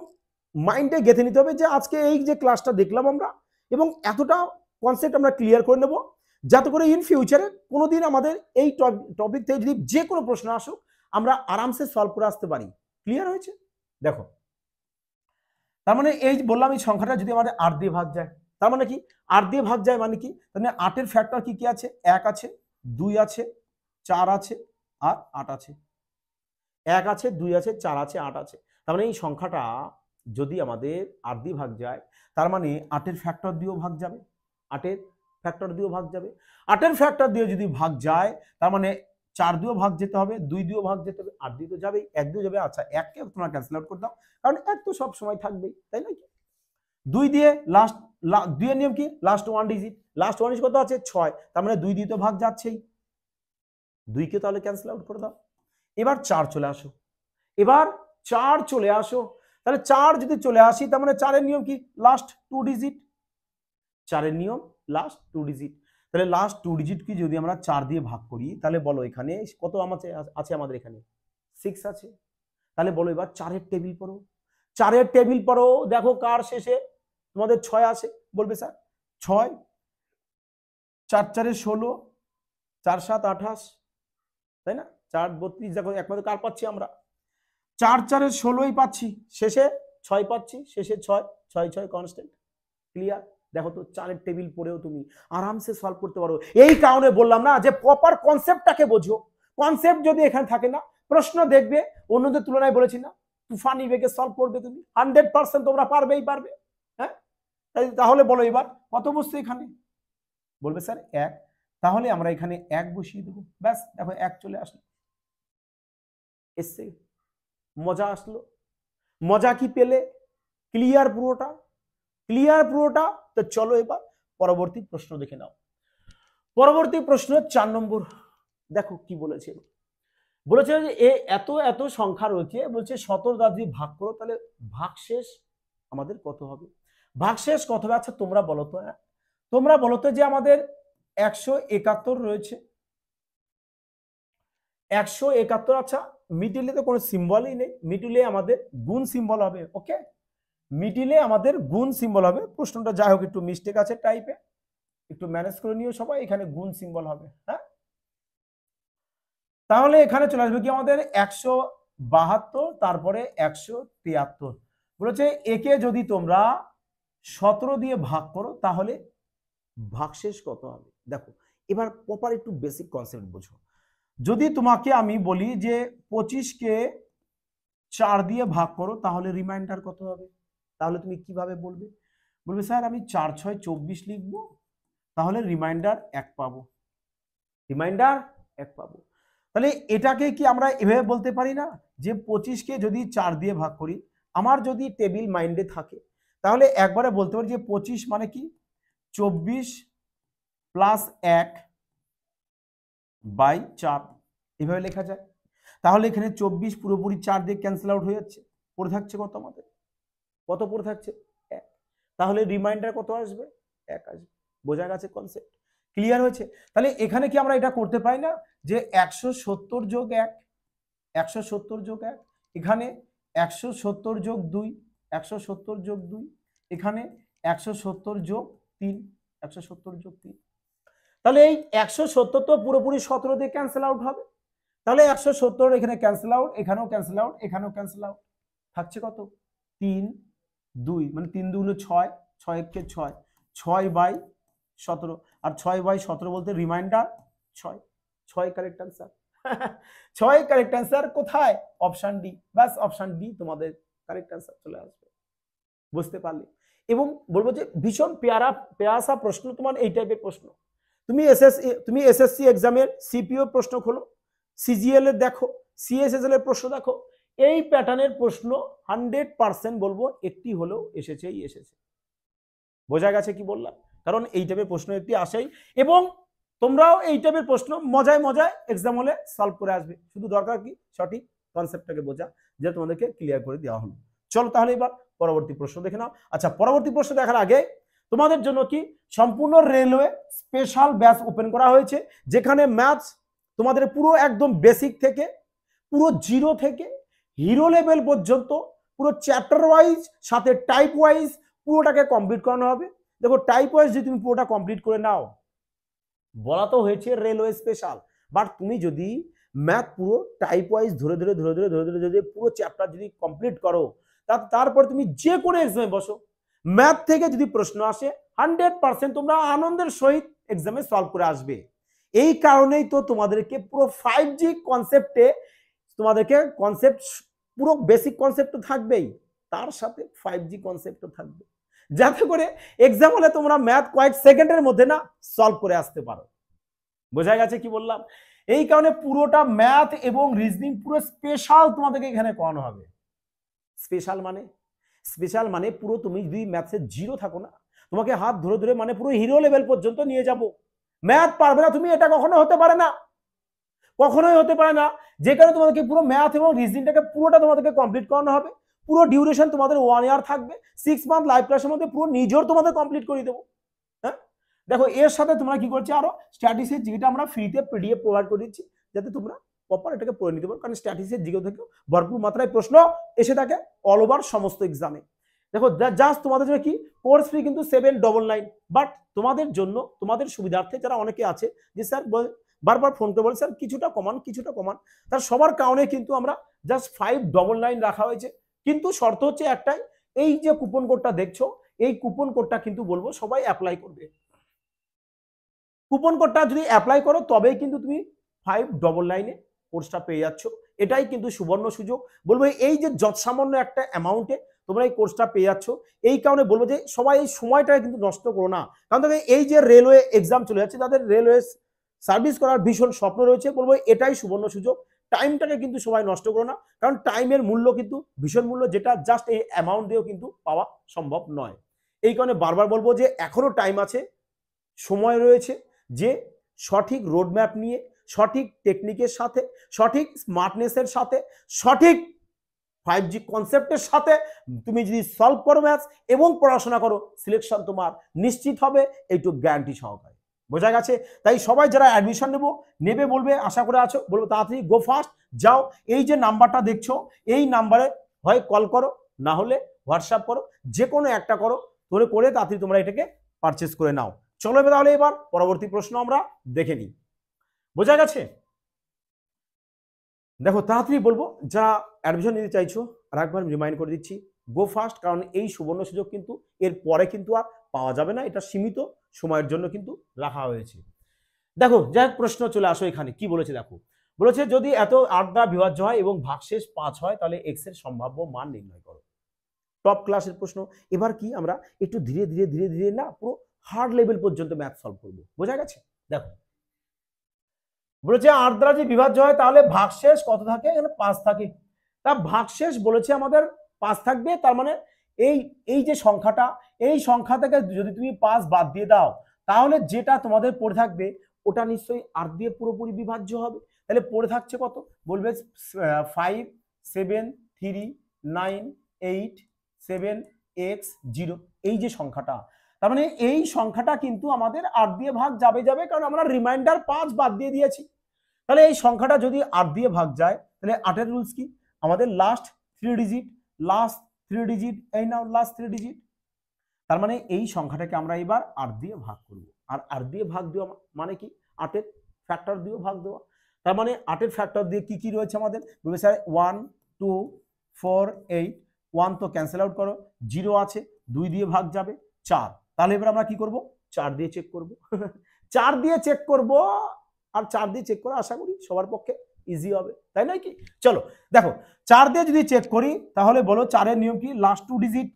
[SPEAKER 1] মাইন্ডে গেঁথে নিতে হবে যে আজকে এই যে ক্লাসটা দেখলাম আমরা এবং এতটা কনসেপ্ট আমরা ক্লিয়ার করে নেব যাতে করে ইন ফিউচারে কোনোদিন আমাদের এই টপিক থেকে যদি যে কোনো প্রশ্ন আসুক আমরা আরামসে সলভ করে আসতে পারি। ক্লিয়ার হয়েছে? দেখো তার মানে এই বললাম এই সংখ্যাটা যদি আমাদের 8 দিয়ে ভাগ যায়, তার মানে কি 8 দিয়ে ভাগ যায় মানে কি, তাহলে 8 এর ফ্যাক্টর কি কি আছে, 1 আছে, 2 আছে, 4 আছে আর 8 আছে, 1 আছে, 2 আছে, 4 আছে, 8 আছে। তার মানে এই সংখ্যাটা যদি আমাদের 8 দিয়ে ভাগ যায় তার মানে 8 এর ফ্যাক্টর দিয়েও ভাগ যাবে, 8 এর ফ্যাক্টর দিয়েও ভাগ যাবে, 8 এর ফ্যাক্টর দিয়ে যদি ভাগ যায় তার মানে 4 দিয়েও ভাগ যেতে হবে, 2 দিয়েও ভাগ যেতে হবে, 8 দিয়ে তো যাবেই, 1 দিয়ে যাবে। আচ্ছা 1 কে তোমরা ক্যান্সেল আউট করে দাও কারণ 1 তো সব সময় থাকবেই, তাই না? 2 দিয়ে লাস্ট 2 এর নিয়ম কি লাস্ট 1 ডিজিট, লাস্ট 1 ডিজিট কত আছে 6, তার মানে 2 দিয়ে তো ভাগ যাচ্ছেই, 2 কে তাহলে ক্যান্সেল আউট করে দাও। এবার 4 চলে আসো, এবার 4 চলে আসো, তাহলে 4 যদি চলে আসি তার মানে 4 এর নিয়ম কি লাস্ট 2 ডিজিট, 4 এর নিয়ম লাস্ট 2 ডিজিট, তাহলে লাস্ট 2 ডিজিট কি যদি আমরা 4 দিয়ে ভাগ করি তাহলে বলো এখানে কত আছে আমাদের এখানে 6 আছে। তাহলে বলো এবার 4 এর টেবিল পড়ো, 4 এর টেবিল পড়ো, দেখো কার শেষে তোমাদের 6 আছে, বলবে স্যার 6, 4 4 16, 4 7 28, তাই না? 4 32, দেখো একমাত্র কার পাচ্ছি আমরা 4 4 16ই পাচ্ছি, শেষে 6 পাচ্ছি, শেষে 6 6 6 কনস্ট্যান্ট। ক্লিয়ার? দেখো তো 4-এর টেবিল পড়েও তুমি আরামসে সলভ করতে পারো। এই কারণে বললাম না যে প্রপার কনসেপ্টটাকে বোঝো। কনসেপ্ট যদি এখানে থাকে না, প্রশ্ন দেখবে অন্যদের তুলনায়, বলেছি না তুফানি বেগে সলভ করবে তুমি, 100% তোমরা পারবেই পারবে। হ্যাঁ, তাহলে বলো এবার কত বসছে এখানে? বলবে স্যার 1। তাহলে আমরা এখানে 1 বসিয়ে দেবো, ব্যাস। দেখো 1 চলে আসলো, এসছে, মজা আসলো। মজা কি পেলে? ক্লিয়ার পুরোটা? ক্লিয়ার পুরোটা? তো চলো এবার পরবর্তী প্রশ্ন দেখে নাও। পরবর্তী প্রশ্ন 4 নম্বর। দেখো কি বলেছে, বলেছে যে এত এত সংখ্যা রয়েছে, বলছে 17 দ্বারা যদি ভাগ করো তাহলে ভাগশেষ আমাদের কত হবে? ভাগশেষ কত হবে? আচ্ছা তোমরা বলো তো, তোমরা বলো তো যে আমাদের 171 রয়েছে, 171। আচ্ছা মিডিলে তো কোনো সিম্বলই নেই, মিডিলে আমাদের গুণ সিম্বল হবে। ওকে, মিডিলে আমাদের গুণ সিম্বল হবে। প্রশ্নটা যাই হোক একটু মিস্টেক আছে টাইপে, একটু ম্যানেজ করে নিও সবাই। এখানে গুণ সিম্বল হবে। হ্যাঁ, তাহলে এখানে চলে আসবে কি আমাদের 172, তারপরে 173। বলেছে একে যদি তোমরা 17 দিয়ে ভাগ করো তাহলে ভাগশেষ কত হবে? দেখো এবার প্রপার একটু বেসিক কনসেপ্ট বোঝো। যদি তোমাকে আমি বলি যে 25কে 4 দিয়ে ভাগ করো তাহলে রিমাইন্ডার কত হবে? তাহলে তুমি কিভাবে বলবে? বলবে স্যার আমি 4 6 24 লিখবো, তাহলে রিমাইন্ডার 1 পাবো, রিমাইন্ডার 1 পাবো। তাহলে এটাকে কি আমরা এভাবে বলতে পারি না যে 25কে যদি 4 দিয়ে ভাগ করি, আমার যদি টেবিল মাইন্ডে থাকে তাহলে একবারে বলতে পারি যে 25 মানে কি 24 প্লাস 1 বাই 4, এভাবে লেখা যায়। তাহলে এখানে 24 পুরোপুরি 4 দিয়ে ক্যান্সেল আউট হয়ে যাচ্ছে, পড়ে থাকছে কত আমাদের? কত পড়ে থাকছে? 1। তাহলে রিমাইন্ডার কত আসবে? 1 আসবে। বোঝা গেছে কনসেপ্ট? ক্লিয়ার হয়েছে? তাহলে এখানে কি আমরা এটা করতে পারি না যে 170 যোগ 1, 170 যোগ 1, এখানে 170 যোগ 2, 170 যোগ 2, এখানে 170 যোগ 3, 170 যোগ 3। তাহলে এই 170 তো পুরোপুরি 17 দিয়ে ক্যান্সেল আউট হবে। তাহলে 170 এখানে ক্যান্সেল আউট, এখানেও ক্যান্সেল আউট, এখানেও ক্যান্সেল আউট। থাকছে কত? 3 2, মানে 3 2 হলো 6, 6 কে 6, 6 বাই 17। আর 6 বাই 17 বলতে reminder 6, 6 correct answer. 6 correct answer কোথায়? Option D. বাস অপশন ডি তোমাদের কারেক্ট আনসার চলে আসবে। বুঝতে পারলে? এবং বলবো যে ভীষণ পেয়ারা প্রশ্ন তোমার এই টাইপের প্রশ্ন। তুমি এসএসসি এক্সামের সিপিও প্রশ্ন খোলো, সিজিএল এর দেখো, সিএসএসএল এর প্রশ্ন দেখো, এই প্যাটার্নের প্রশ্ন 100% বলবো একটি হলেও এসেছেই এসেছে। বোঝা গেছে কি বললাম? কারণ এই টাইপের প্রশ্ন একটি আসেই, এবং তোমরাও এই টাইপের প্রশ্ন মজায় মজায় এক্সাম হলে সলভ করে আসবে। শুধু দরকার কি সঠিক কনসেপ্টটাকে বোঝা, যেটা তোমাদেরকে ক্লিয়ার করে দেওয়া হলো। চলো তাহলে এবার পরবর্তী প্রশ্ন দেখে নাও। আচ্ছা পরবর্তী প্রশ্ন দেখার আগে তোমাদের জন্য কি সম্পূর্ণ রেলওয়ে স্পেশাল ব্যাচ ওপেন করা হয়েছে, যেখানে ম্যাথস তোমাদের পুরো একদম বেসিক থেকে পুরো জিরো থেকে হিরো লেভেল পর্যন্ত পুরো চ্যাপ্টার ওয়াইজ সাথে টাইপ ওয়াইজ পুরোটাকে কমপ্লিট করানো হবে। দেখো টাইপ ওয়াইজ যদি তুমি পুরোটা কমপ্লিট করে নাও, বলা তো হয়েছে রেলওয়ে স্পেশাল, বাট তুমি যদি ম্যাথ পুরো টাইপ ওয়াইজ ধরে ধরে ধরে ধরে ধরে ধরে যদি পুরো চ্যাপ্টার যদি কমপ্লিট করো, তারপর তুমি যে কোনো এক্সামে বসো, ম্যাথ থেকে যদি প্রশ্ন আসে 100% তোমরা আনন্দের সহিত এক্সামে সলভ করে আসবে। এই কারণেই তো তোমাদেরকে পুরো 5G কনসেপ্টে তোমাদেরকে কনসেপ্ট পুরো বেসিক কনসেপ্ট তো থাকবেই, তার সাথে 5G কনসেপ্টও থাকবে, যাতে করে এক্সাম হলে তোমরা ম্যাথ কয়েক সেকেন্ডের মধ্যে না সলভ করে আসতে পারো। বোঝা গেছে কি বললাম? এই কারণে পুরোটা ম্যাথ এবং রিজনিং পুরো স্পেশাল তোমাদেরকে এখানে করানো হবে। স্পেশাল মানে পুরো তুমি যদি ম্যাথসে জিরো থাকো না, তোমাকে হাত ধরে ধরে মানে পুরো হিরো লেভেল পর্যন্ত নিয়ে যাব। ম্যাথ পারবে না তুমি, এটা কখনো হতে পারে না, কখনোই হতে পারে না। যে কারণে তোমাদেরকে পুরো ম্যাথ এবং রিজনিংটাকে পুরোটা তোমাদেরকে কমপ্লিট করানো হবে। পুরো ডিউরেশন তোমাদের 1 ইয়ার থাকবে, 6 মান্থ লাইভ ক্লাসের মধ্যে পুরো নিজের তোমাদের কমপ্লিট করে দেবো। হ্যাঁ দেখো এর সাথে তোমরা কি করছো, আরো স্ট্যাটিস্টিক্স যেটা আমরা ফ্রিতে পিডিএফ প্রোভাইড করে দিচ্ছি, যাতে তোমরা প্রপার এটাকে পড়ে নিতে পারো। কারণ স্ট্যাটিস্টিক্স জিকে থেকে ভরপুর মাত্রায় প্রশ্ন এসে থাকে অল ওভার সমস্ত এক্সামে। দেখো জাস্ট তোমাদের জন্য কি কোর্স ফি কিন্তু 799, বাট তোমাদের জন্য তোমাদের সুবিধার্থে যারা অনেকে আছে যে স্যার বারবার ফোন করে বলে স্যার কিছুটা কমান, তার সবার কারণে কিন্তু আমরা জাস্ট 599 রাখা হয়েছে। কিন্তু শর্ত হচ্ছে একটাই, এই যে কুপন কোডটা দেখছো এই কুপন কোডটা কিন্তু বলবো সবাই অ্যাপ্লাই করবে। কুপন কোডটা যদি অ্যাপ্লাই করো তবেই কিন্তু তুমি 599 কোর্সটা পেয়ে যাচ্ছ। এটাই কিন্তু সুবর্ণ সুযোগ। বলবো এই যে যৎসামান্য একটা অ্যামাউন্টে তোমরা এই কোর্সটা পেয়ে যাচ্ছ, এই কারণে বলবো যে সবাই এই সময়টা কিন্তু নষ্ট করো না। কারণ দেখো এই যে রেলওয়ে এক্সাম চলে যাচ্ছে, তাদের রেলওয়ে সার্ভিস করার ভীষণ স্বপ্ন রয়েছে, বলবো এটাই সুবর্ণ সুযোগ। টাইমটাকে কিন্তু সবাই নষ্ট করো না, কারণ টাইমের মূল্য কিন্তু ভীষণ মূল্য, যেটা জাস্ট এই অ্যামাউন্ট দিয়েও কিন্তু পাওয়া সম্ভব নয়। এই কারণে বারবার বলবো যে এখনো টাইম আছে, সময় রয়েছে, যে সঠিক রোডম্যাপ নিয়ে, সঠিক টেকনিকের সাথে, সঠিক স্মার্টনেসের সাথে, সঠিক 5G কনসেপ্টের সাথে তুমি যদি সলভ করো ম্যাথস এবং পড়াশোনা করো, সিলেকশন তোমার নিশ্চিত হবে, এইটুকু গ্যারান্টি সহকারে। বোঝা গেছে? তাই সবাই যারা অ্যাডমিশন নেবে বলবে, আশা করে আছো, বলবো তাড়াতাড়ি গো ফাস্ট যাও। এই যে নাম্বারটা দেখছো, এই নাম্বারে হয় কল করো, না হলে হোয়াটসঅ্যাপ করো, যে কোনো একটা করো, করে তাড়াতাড়ি তোমরা এটাকে পারচেস করে নাও। চলো তাহলে এবার পরবর্তী প্রশ্ন আমরা দেখে নিই। বোঝা গেছে? দেখো তাড়াতাড়ি বলবো, যারা অ্যাডমিশন নিতে চাইছো আর একবার রিমাইন্ড করে দিচ্ছি, গো ফাস্ট, কারণ এই সুবর্ণ সুযোগ কিন্তু এর পরে কিন্তু আর পাওয়া যাবে না, এটা সীমিত সময়ের জন্য কিন্তু রাখা হয়েছে। দেখো যাই প্রশ্ন চলে আসো এখানে, কি বলেছে দেখো, বলেছে যদি এত 8 দ্বারা বিভাজ্য হয় এবং ভাগশেষ 5 হয় তাহলে এক্স এর সম্ভাব্য মান নির্ণয় করো। টপ ক্লাসের প্রশ্ন। এবার কি আমরা একটু ধীরে ধীরে ধীরে ধীরে না পুরো হার্ড লেভেল পর্যন্ত ম্যাথ সলভ করবো। বোঝা গেছে? দেখো বলেছে 8 দ্বারা যে বিভাজ্য হয় তাহলে ভাগশেষ কত থাকে? এখানে 5 থাকে। তা ভাগশেষ বলেছে আমাদের 5 থাকবে, তার মানে এই যে সংখ্যাটা, এই সংখ্যা থেকে যদি তুমি 5 বাদ দিয়ে দাও তাহলে যেটা তোমাদের পড়ে থাকবে ওটা নিশ্চয়ই 8 দিয়ে পুরোপুরি বিভাজ্য হবে। তাহলে পড়ে থাকছে কত? বলবে 5 7 3 9 8 7 x 0, এই যে সংখ্যাটা, তার মানে এই সংখ্যাটা কিন্তু আমাদের 8 দিয়ে ভাগ যাবে, কারণ আমরা রিমাইন্ডার 5 বাদ দিয়ে দিয়েছি। তাহলে এই সংখ্যাটা যদি 8 দিয়ে ভাগ যায় তাহলে 8 এর রুলস কি? আমাদের লাস্ট 3 ডিজিট, এই নাও লাস্ট 3 ডিজিট। তার মানে এই সংখ্যাটাকে আমরা এবার 8 দিয়ে ভাগ করব। আর 8 দিয়ে ভাগ দেওয়া মানে কি? 8 এর ফ্যাক্টর দিয়ে ভাগ দেওয়া। তার মানে 8 এর ফ্যাক্টর দিয়ে কি কি রয়েছে আমাদের? বলবে স্যার 1 2 4 8, 1 তো ক্যান্সেল আউট করো, 0 আছে, 2 দিয়ে ভাগ যাবে 4। তাহলে এবার আমরা কি করব? 4 দিয়ে চেক করব। 4 দিয়ে চেক করব, আর 4 দিয়ে চেক করা আশা করি সবার পক্ষে ইজি হবে, তাই নয় কি? চলো দেখো 4 দিয়ে যদি চেক করি তাহলে বলো 4 এর নিয়ম কি? লাস্ট 2 ডিজিট,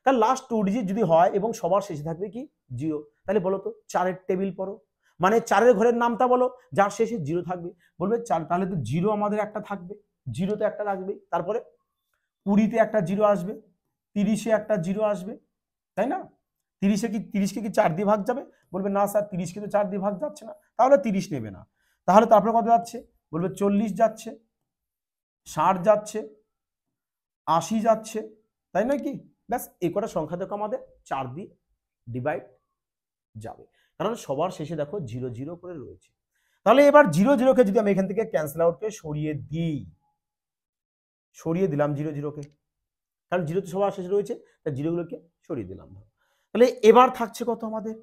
[SPEAKER 1] তাহলে লাস্ট 2 ডিজিট যদি হয় এবং সবার শেষে থাকবে কি? 0। তাহলে বলো তো 4 এর টেবিল পড়ো, মানে 4 এর ঘরের নামটা বলো যার শেষে 0 থাকবে। বলবে 4, তাহলে তো 0 আমাদের একটা থাকবে, 0 তো একটা রাখবে, তারপরে 20-তে একটা 0 আসবে, 30-এ একটা 0 আসবে, তাই না? 30কে কি 4 দিয়ে ভাগ যাবে? বলবে না স্যার 30কে তো 4 দিয়ে ভাগ যাচ্ছে না, তাহলে 30 নেবে না। তাহলে তারপরে কত যাচ্ছে? বলবে 40 যাচ্ছে, 60 যাচ্ছে, 80 যাচ্ছে, তাই না কি? ব্যাস এই কটা সংখ্যা দেখো আমাদের 4 দিয়ে ডিভাইড যাবে, কারণ সবার শেষে দেখো 0 0 করে রয়েছে। তাহলে এবার 0 0 কে যদি আমি এখান থেকে ক্যান্সেল আউট করে সরিয়ে দিলাম 0 0 কে, কারণ 0 তো সবার শেষে রয়েছে, তাই 0 গুলোকে সরিয়ে দিলাম। তাহলে এবার থাকছে কত আমাদের?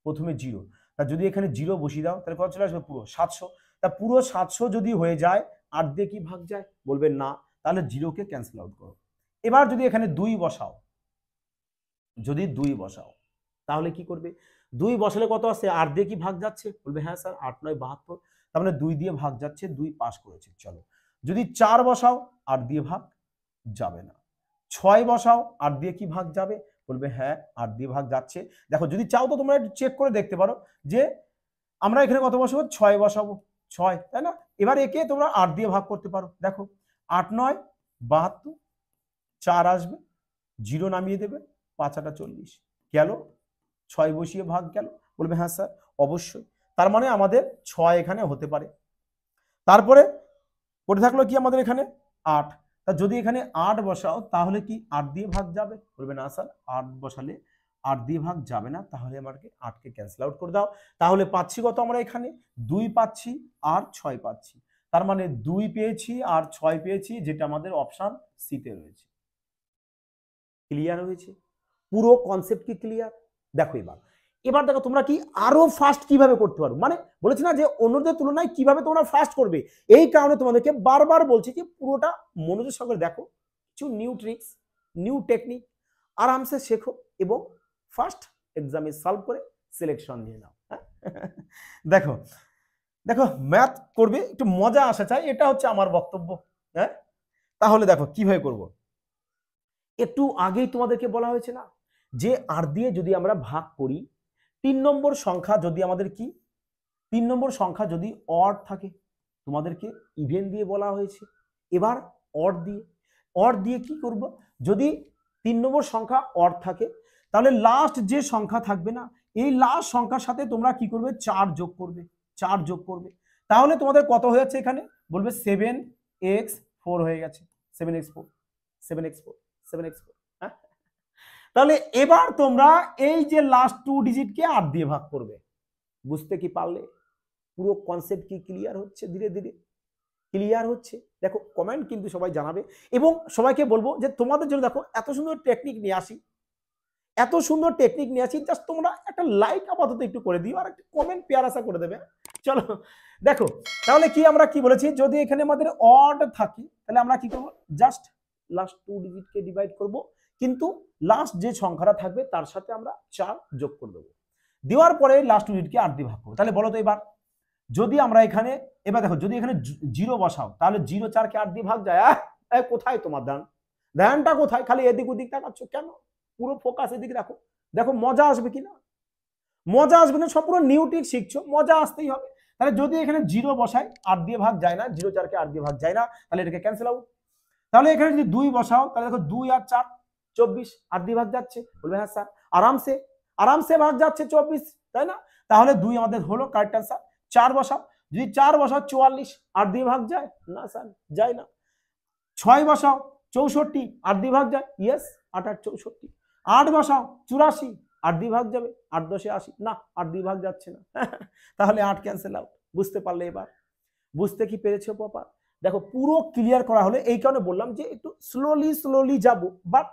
[SPEAKER 1] প্রথমে 0, তা যদি এখানে 0 বসিয়ে দাও তাহলে কত চলে আসবে? পুরো 700। তা পুরো 700 যদি হয়ে যায় 8 দিয়ে কি ভাগ যায়? বলবে না, তাহলে 0 কে ক্যান্সেল আউট করো। এবার যদি এখানে 2 বসাও, তাহলে কি করবে? 2 বসালে কত আসছে? 8 দিয়ে কি ভাগ যাচ্ছে? বলবে হ্যাঁ স্যার 8 9 72, তার মানে 2 দিয়ে ভাগ যাচ্ছে, 2 পাস করেছে। চলো যদি 4 বসাও 8 দিয়ে ভাগ যাবে না, 6 বসাও 8 দিয়ে কি ভাগ যাবে? বলবে হ্যাঁ 8 দিয়ে ভাগ যাচ্ছে। দেখো যদি চাও তো তোমরা একটু চেক করে দেখতে পারো যে আমরা এখানে কত বসাবো? 6 বসাবো, 6, তাই না? এবার একে তোমরা 8 দিয়ে ভাগ করতে পারো। দেখো 8 9 72, 4 আসবে, 0 নামিয়ে দেবে, 5 8 40 গেল, 6 বসিয়ে ভাগ গেল। বলবে হ্যাঁ স্যার অবশ্যই, তার মানে আমাদের 6 এখানে হতে পারে। তারপরে পড়ে থাকলো কি আমাদের এখানে? 8। তা যদি এখানে 8 বসাও তাহলে কি 8 দিয়ে ভাগ যাবে? বলবে না স্যার 8 বসালে 8 দিয়ে ভাগ যাবে না, তাহলে আমাকে 8 কে ক্যান্সেল আউট করে দাও। তাহলে পাচ্ছি কত আমরা এখানে? 2 পাচ্ছি আর 6 পাচ্ছি, তার মানে 2 পেয়েছি আর 6 পেয়েছি, যেটা আমাদের অপশন সিতে রয়েছে। ক্লিয়ার হয়েছে? পুরো কনসেপ্ট কি ক্লিয়ার? দেখো এবার দেখো তোমরা কি আরো ফাস্ট কিভাবে করতে পারো, মানে বলেছি না যে অন্যদের তুলনায় কিভাবে তোমরা ফাস্ট করবে, এই কারণে তোমাদেরকে বারবার বলছি যে পুরোটা মনোযোগ সহকারে দেখো, কিছু নিউ ট্রিক্স, নিউ টেকনিক আরামসে শেখো এবং ফার্স্ট এক্সামে সলভ করে সিলেকশন নিয়ে নাও। দেখো দেখো ম্যাথ করবে একটু মজা আসা চাই, এটা হচ্ছে আমার বক্তব্য। হ্যাঁ, তাহলে দেখো কিভাবে করব। একটু আগেই তোমাদেরকে বলা হয়েছে না যে আর দিয়ে যদি আমরা ভাগ করি, 3 নম্বর সংখ্যা যদি আমাদের কি 3 নম্বর সংখ্যা যদি অড থাকে, তোমাদেরকে ইভেন দিয়ে বলা হয়েছে। এবার অড দিয়ে কি করব, যদি 3 নম্বর সংখ্যা অড থাকে তাহলে লাস্ট যে সংখ্যা থাকবে না, এই লাস্ট সংখ্যার সাথে তোমরা কি করবে 4 যোগ করবে। তাহলে তোমাদের কত হয়ে যাচ্ছে এখানে, বলবে 7x4 হয়ে গেছে, 7x4 হ্যাঁ। তাহলে এবার তোমরা এই যে লাস্ট 2 ডিজিটকে 8 দিয়ে ভাগ করবে। বুঝতে কি পারলে? পুরো কনসেপ্ট কি ক্লিয়ার হচ্ছে? ধীরে ধীরে ক্লিয়ার হচ্ছে। দেখো কমেন্ট কিন্তু সবাই জানাবে এবং সবাইকে বলবো যে তোমাদের জন্য দেখো এত সুন্দর টেকনিক নিয়ে আসি, জাস্ট তোমরা একটা লাইক আপাতত একটু করে দিও আর একটা কমেন্ট পেয়ার আশা করে দেবে। চলো দেখো তাহলে কি আমরা কি বলেছি, যদি এখানে আমাদের অড থাকে তাহলে আমরা কি করব, জাস্ট লাস্ট 2 ডিজিটকে ডিভাইড করব, কিন্তু লাস্ট যে সংখ্যাটা থাকবে তার সাথে আমরা 4 যোগ করে দেবো। দেওয়ার পরে লাস্ট 2 ডিজিটকে 8 দিয়ে ভাগ করবো। তাহলে বলো তো এবার যদি আমরা এখানে, এবার দেখো যদি এখানে 0 বসাও তাহলে 0 4কে 8 দিয়ে ভাগ যায়। কোথায় তোমার ধ্যানটা কোথায়? খালি এদিক ওদিক তাকাচ্ছ কেন? পুরো ফোকাস এদিকে রাখো। দেখো মজা আসবে কিনা, মজা আসবে না, সম্পূর্ণ নিউ ট্রিক শিখছো, মজা আসতেই হবে। তাহলে যদি এখানে 0 বসাই 8 দিয়ে ভাগ যায় না, 0 4কে 8 দিয়ে ভাগ যায় না, তাহলে এটাকে ক্যান্সেল আউট। তাহলে এখানে যদি 2 বসাও তাহলে দেখো 2 আর 4 24, 8 দিয়ে ভাগ যাচ্ছে, বলবে হ্যাঁ স্যার আরামসে ভাগ যাচ্ছে 24, তাই না? তাহলে 2 আমাদের হলো কারেক্ট आंसर। 4 বসাও, যদি 4 বসাও 44, 8 দিয়ে ভাগ যায় না স্যার, যায় না। 6 বসাও 64, 8 দিয়ে ভাগ যায়, ইয়েস 8 8 64। 8 বসাও 84, 8 দিয়ে ভাগ যাবে, 8 10 80, না 8 দিয়ে ভাগ যাচ্ছে না। তাহলে 8 ক্যান্সেল আউট। বুঝতে পারলে? এবার বুঝতে কি পেরেছো প্রপার? দেখো পুরো ক্লিয়ার করা হলে এই কারণে বললাম যে একটু স্লোলি যাব, বাট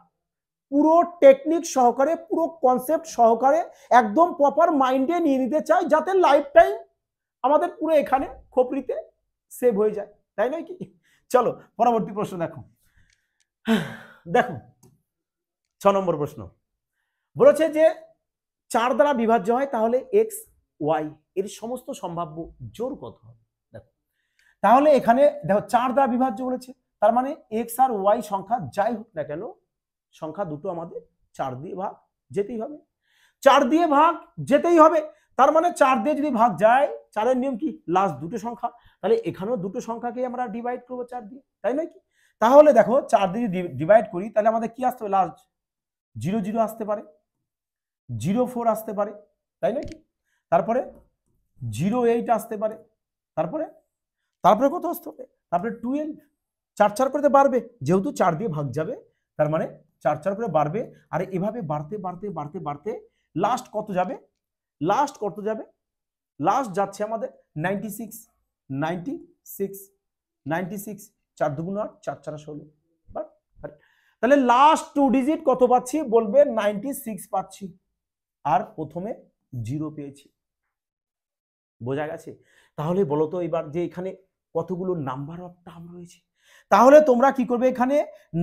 [SPEAKER 1] পুরো টেকনিক সহকারে, পুরো কনসেপ্ট সহকারে একদম প্রপার মাইন্ডে নিয়ে নিতে চাই, যাতে লাইফ টাইম আমাদের পুরো এখানে খোপড়িতে সেভ হয়ে যায়, তাই নয় কি? চলো পরবর্তী প্রশ্ন দেখো। দেখো 6 নম্বর প্রশ্ন বলেছে যে 4 দ্বারা বিভাজ্য হয় তাহলে x y এর সমস্ত সম্ভাব্য জোড় কত হবে। দেখো তাহলে এখানে দেখো 4 দ্বারা বিভাজ্য বলেছে, তার মানে x আর y সংখ্যা যাই হোক না কেন, সংখ্যা দুটো আমাদের 4 দিয়ে ভাগ যেতেই হবে, 4 দিয়ে ভাগ যেতেই হবে। তার মানে 4 দিয়ে যদি ভাগ যায়, 4 এর নিয়ম কি, লাস্ট দুটো সংখ্যা, তাহলে এখানেও দুটো সংখ্যাকে আমরা ডিভাইড করবো 4 দিয়ে, তাই নয় কি? তাহলে দেখো 4 দিয়ে ডিভাইড করি তাহলে আমাদের কি আসতে হবে, লাস্ট 0 0 আসতে পারে, 0 4 আসতে পারে, তাই নয় কি? তারপরে 0 8 আসতে পারে, তারপরে কত আসতে হবে, তারপরে 12, 4 4 করে বাড়বে, যেহেতু 4 দিয়ে ভাগ যাবে তার মানে 4 4 করে বাড়বে। আর এভাবে বাড়তে লাস্ট কত যাবে, লাস্ট যাচ্ছে আমাদের 96, 4 2 8, 4 4 16। তাহলে লাস্ট 2 ডিজিট কত পাচ্ছি, বলবে 96 পাচ্ছি, আর প্রথমে 0 পেয়েছি। বোঝা গেছে? তাহলে বলো তো এবার যে এখানে কতগুলো নাম্বার অফ টার্ম রয়েছে, তাহলে তোমরা কি করবে, এখানে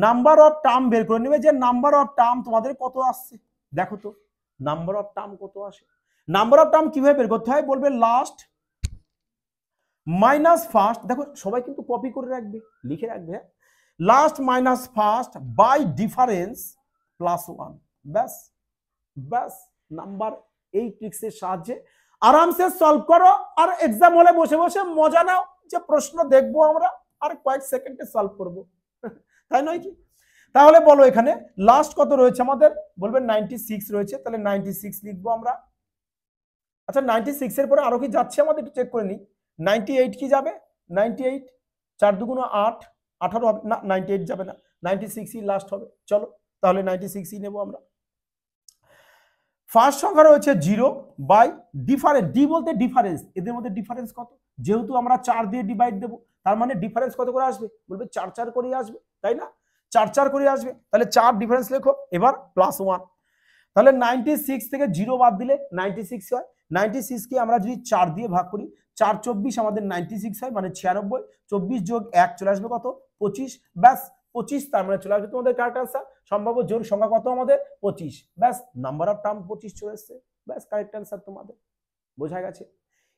[SPEAKER 1] নাম্বার অফ টার্ম বের করে নেবে যে নাম্বার অফ টার্ম তোমাদের কত আসছে। দেখো তো নাম্বার অফ টার্ম কত আসে। নাম্বার অফ টার্ম কিভাবে বের করতে হয়, বলবে লাস্ট মাইনাস ফার্স্ট। দেখো সবাই কিন্তু কপি করে রাখবে, লিখে রাখবে, হ্যাঁ, last minus first by difference plus 1। ব্যাস নাম্বার এই ট্রিক্সের সাহায্যে আরামসে সলভ করো, আর এক্সাম হলে বসে বসে মজা নাও যে প্রশ্ন দেখবো আমরা আর কয়েক সেকেন্ডে সলভ করবো, তাই নয় কি? তাহলে বলো এখানে লাস্ট কত রয়েছে আমাদের, বলবে 96 রয়েছে, তাহলে 96 লিখবো আমরা। আচ্ছা 96 এর পরে আরো কি যাচ্ছে আমাদের একটু চেক করে নিই। 98 কি যাবে, 98, 4 2 8, 18 হবে না, 98 যাবে না, 96 ই লাস্ট হবে। চলো তাহলে 96 ই নেব আমরা। ফার্স্ট সংখ্যা রয়েছে 0 বাই ডিফারেন্স, ডি বলতে ডিফারেন্স, এদের মধ্যে ডিফারেন্স কত, যেহেতু আমরা 4 দিয়ে ডিভাইড দেব তার মানে ডিফারেন্স কত করে আসবে, বলবে 4 4 করে আসবে, তাই না? 4 4 করে আসবে, তাহলে 4 ডিফারেন্স লেখো, এবার প্লাস 1। তাহলে 96 থেকে 0 বাদ দিলে 96 হয়। 96 কে আমরা যদি 4 দিয়ে ভাগ করি, 4 24 আমাদের 96 হয়, মানে 96, 24 যোগ 1 চলে আসবে কত, 25। ব্যাস 25, তার মানে চলে আসবে তোমাদের কারেক্ট আনসার। সম্ভাব্য জোড় সংখ্যা কত আমাদের? 25। ব্যাস, নাম্বার অফ টার্ম 25 চলে এসছে। ব্যাস, কারেক্ট আনসার তোমাদের। বোঝা গেছে?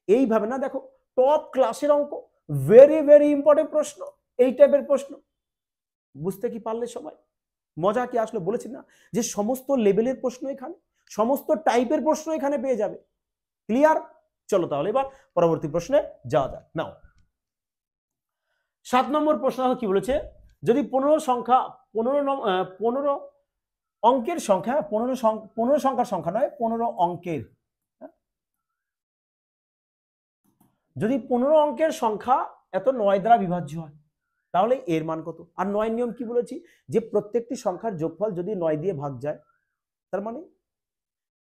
[SPEAKER 1] এইভাবে না, দেখো টপ ক্লাসের অঙ্ক, ভেরি ভেরি ইম্পর্টেন্ট প্রশ্ন, এই টাইপের প্রশ্ন। বুঝতে কি পারলে সবাই? মজা কি আসলে? বলেছি না যে সমস্ত লেভেলের প্রশ্ন এখানে, সমস্ত টাইপের প্রশ্ন এখানে পেয়ে যাবে। ক্লিয়ার? চলো তাহলে এবার পরবর্তী প্রশ্নে যাওয়া যাক। নাও 7 নম্বর প্রশ্ন কি বলেছে, যদি 15 সংখ্যা 15 অঙ্কের সংখ্যা, 15 সংখ্যার সংখ্যা নয়, 15 অঙ্কের, যদি 15 অঙ্কের সংখ্যা এত 9 দ্বারা বিভাজ্য হয় তাহলে এর মান কত? আর 9 নিয়ম কি বলেছি, যে প্রত্যেকটি সংখ্যার যোগফল যদি 9 দিয়ে ভাগ যায় তার মানে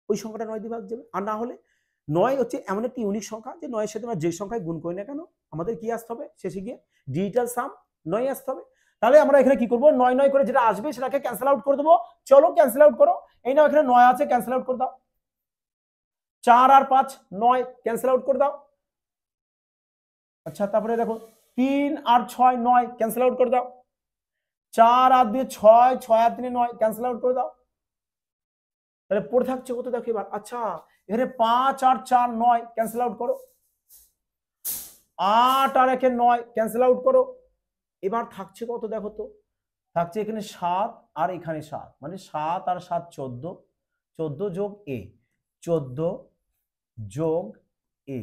[SPEAKER 1] ওই সংখ্যাটা 9 দিয়ে ভাগ যাবে। আর না হলে 9 হচ্ছে এমন একটি ইউনিক সংখ্যা যে 9 এর সাথে আমরা যে সংখ্যায় গুণ করি না কেন আমাদের কি আসতে হবে, শেষে গিয়ে ডিজিটাল সাম 9 আসতে হবে। তাহলে আমরা এখানে কি করব, 9 9 করে যেটা আসবে সেটাকে ক্যান্সেল আউট করে দেবো। চলো ক্যান্সেল আউট করো। এই নাও এখানে 9 আছে, ক্যান্সেল আউট করে দাও। 4 আর 5 9, ক্যান্সেল আউট করে দাও। আচ্ছা, তারপরে দেখো 3 আর 6 9, ক্যান্সেল আউট করে দাও। 4 আর 2 6, 6 আর 3 9, ক্যান্সেল আউট করে দাও। তাহলে পড়ে থাকছে কত দেখো এবার। আচ্ছা, এখানে 5 আর 4 9, ক্যান্সেল আউট করো। 8 আর 1 9, ক্যান্সেল আউট করো। এবার থাকছে কত দেখো তো, থাকছে এখানে 7 আর এখানে 7, মানে 7 আর 7 14, 14 যোগ a, 14 যোগ a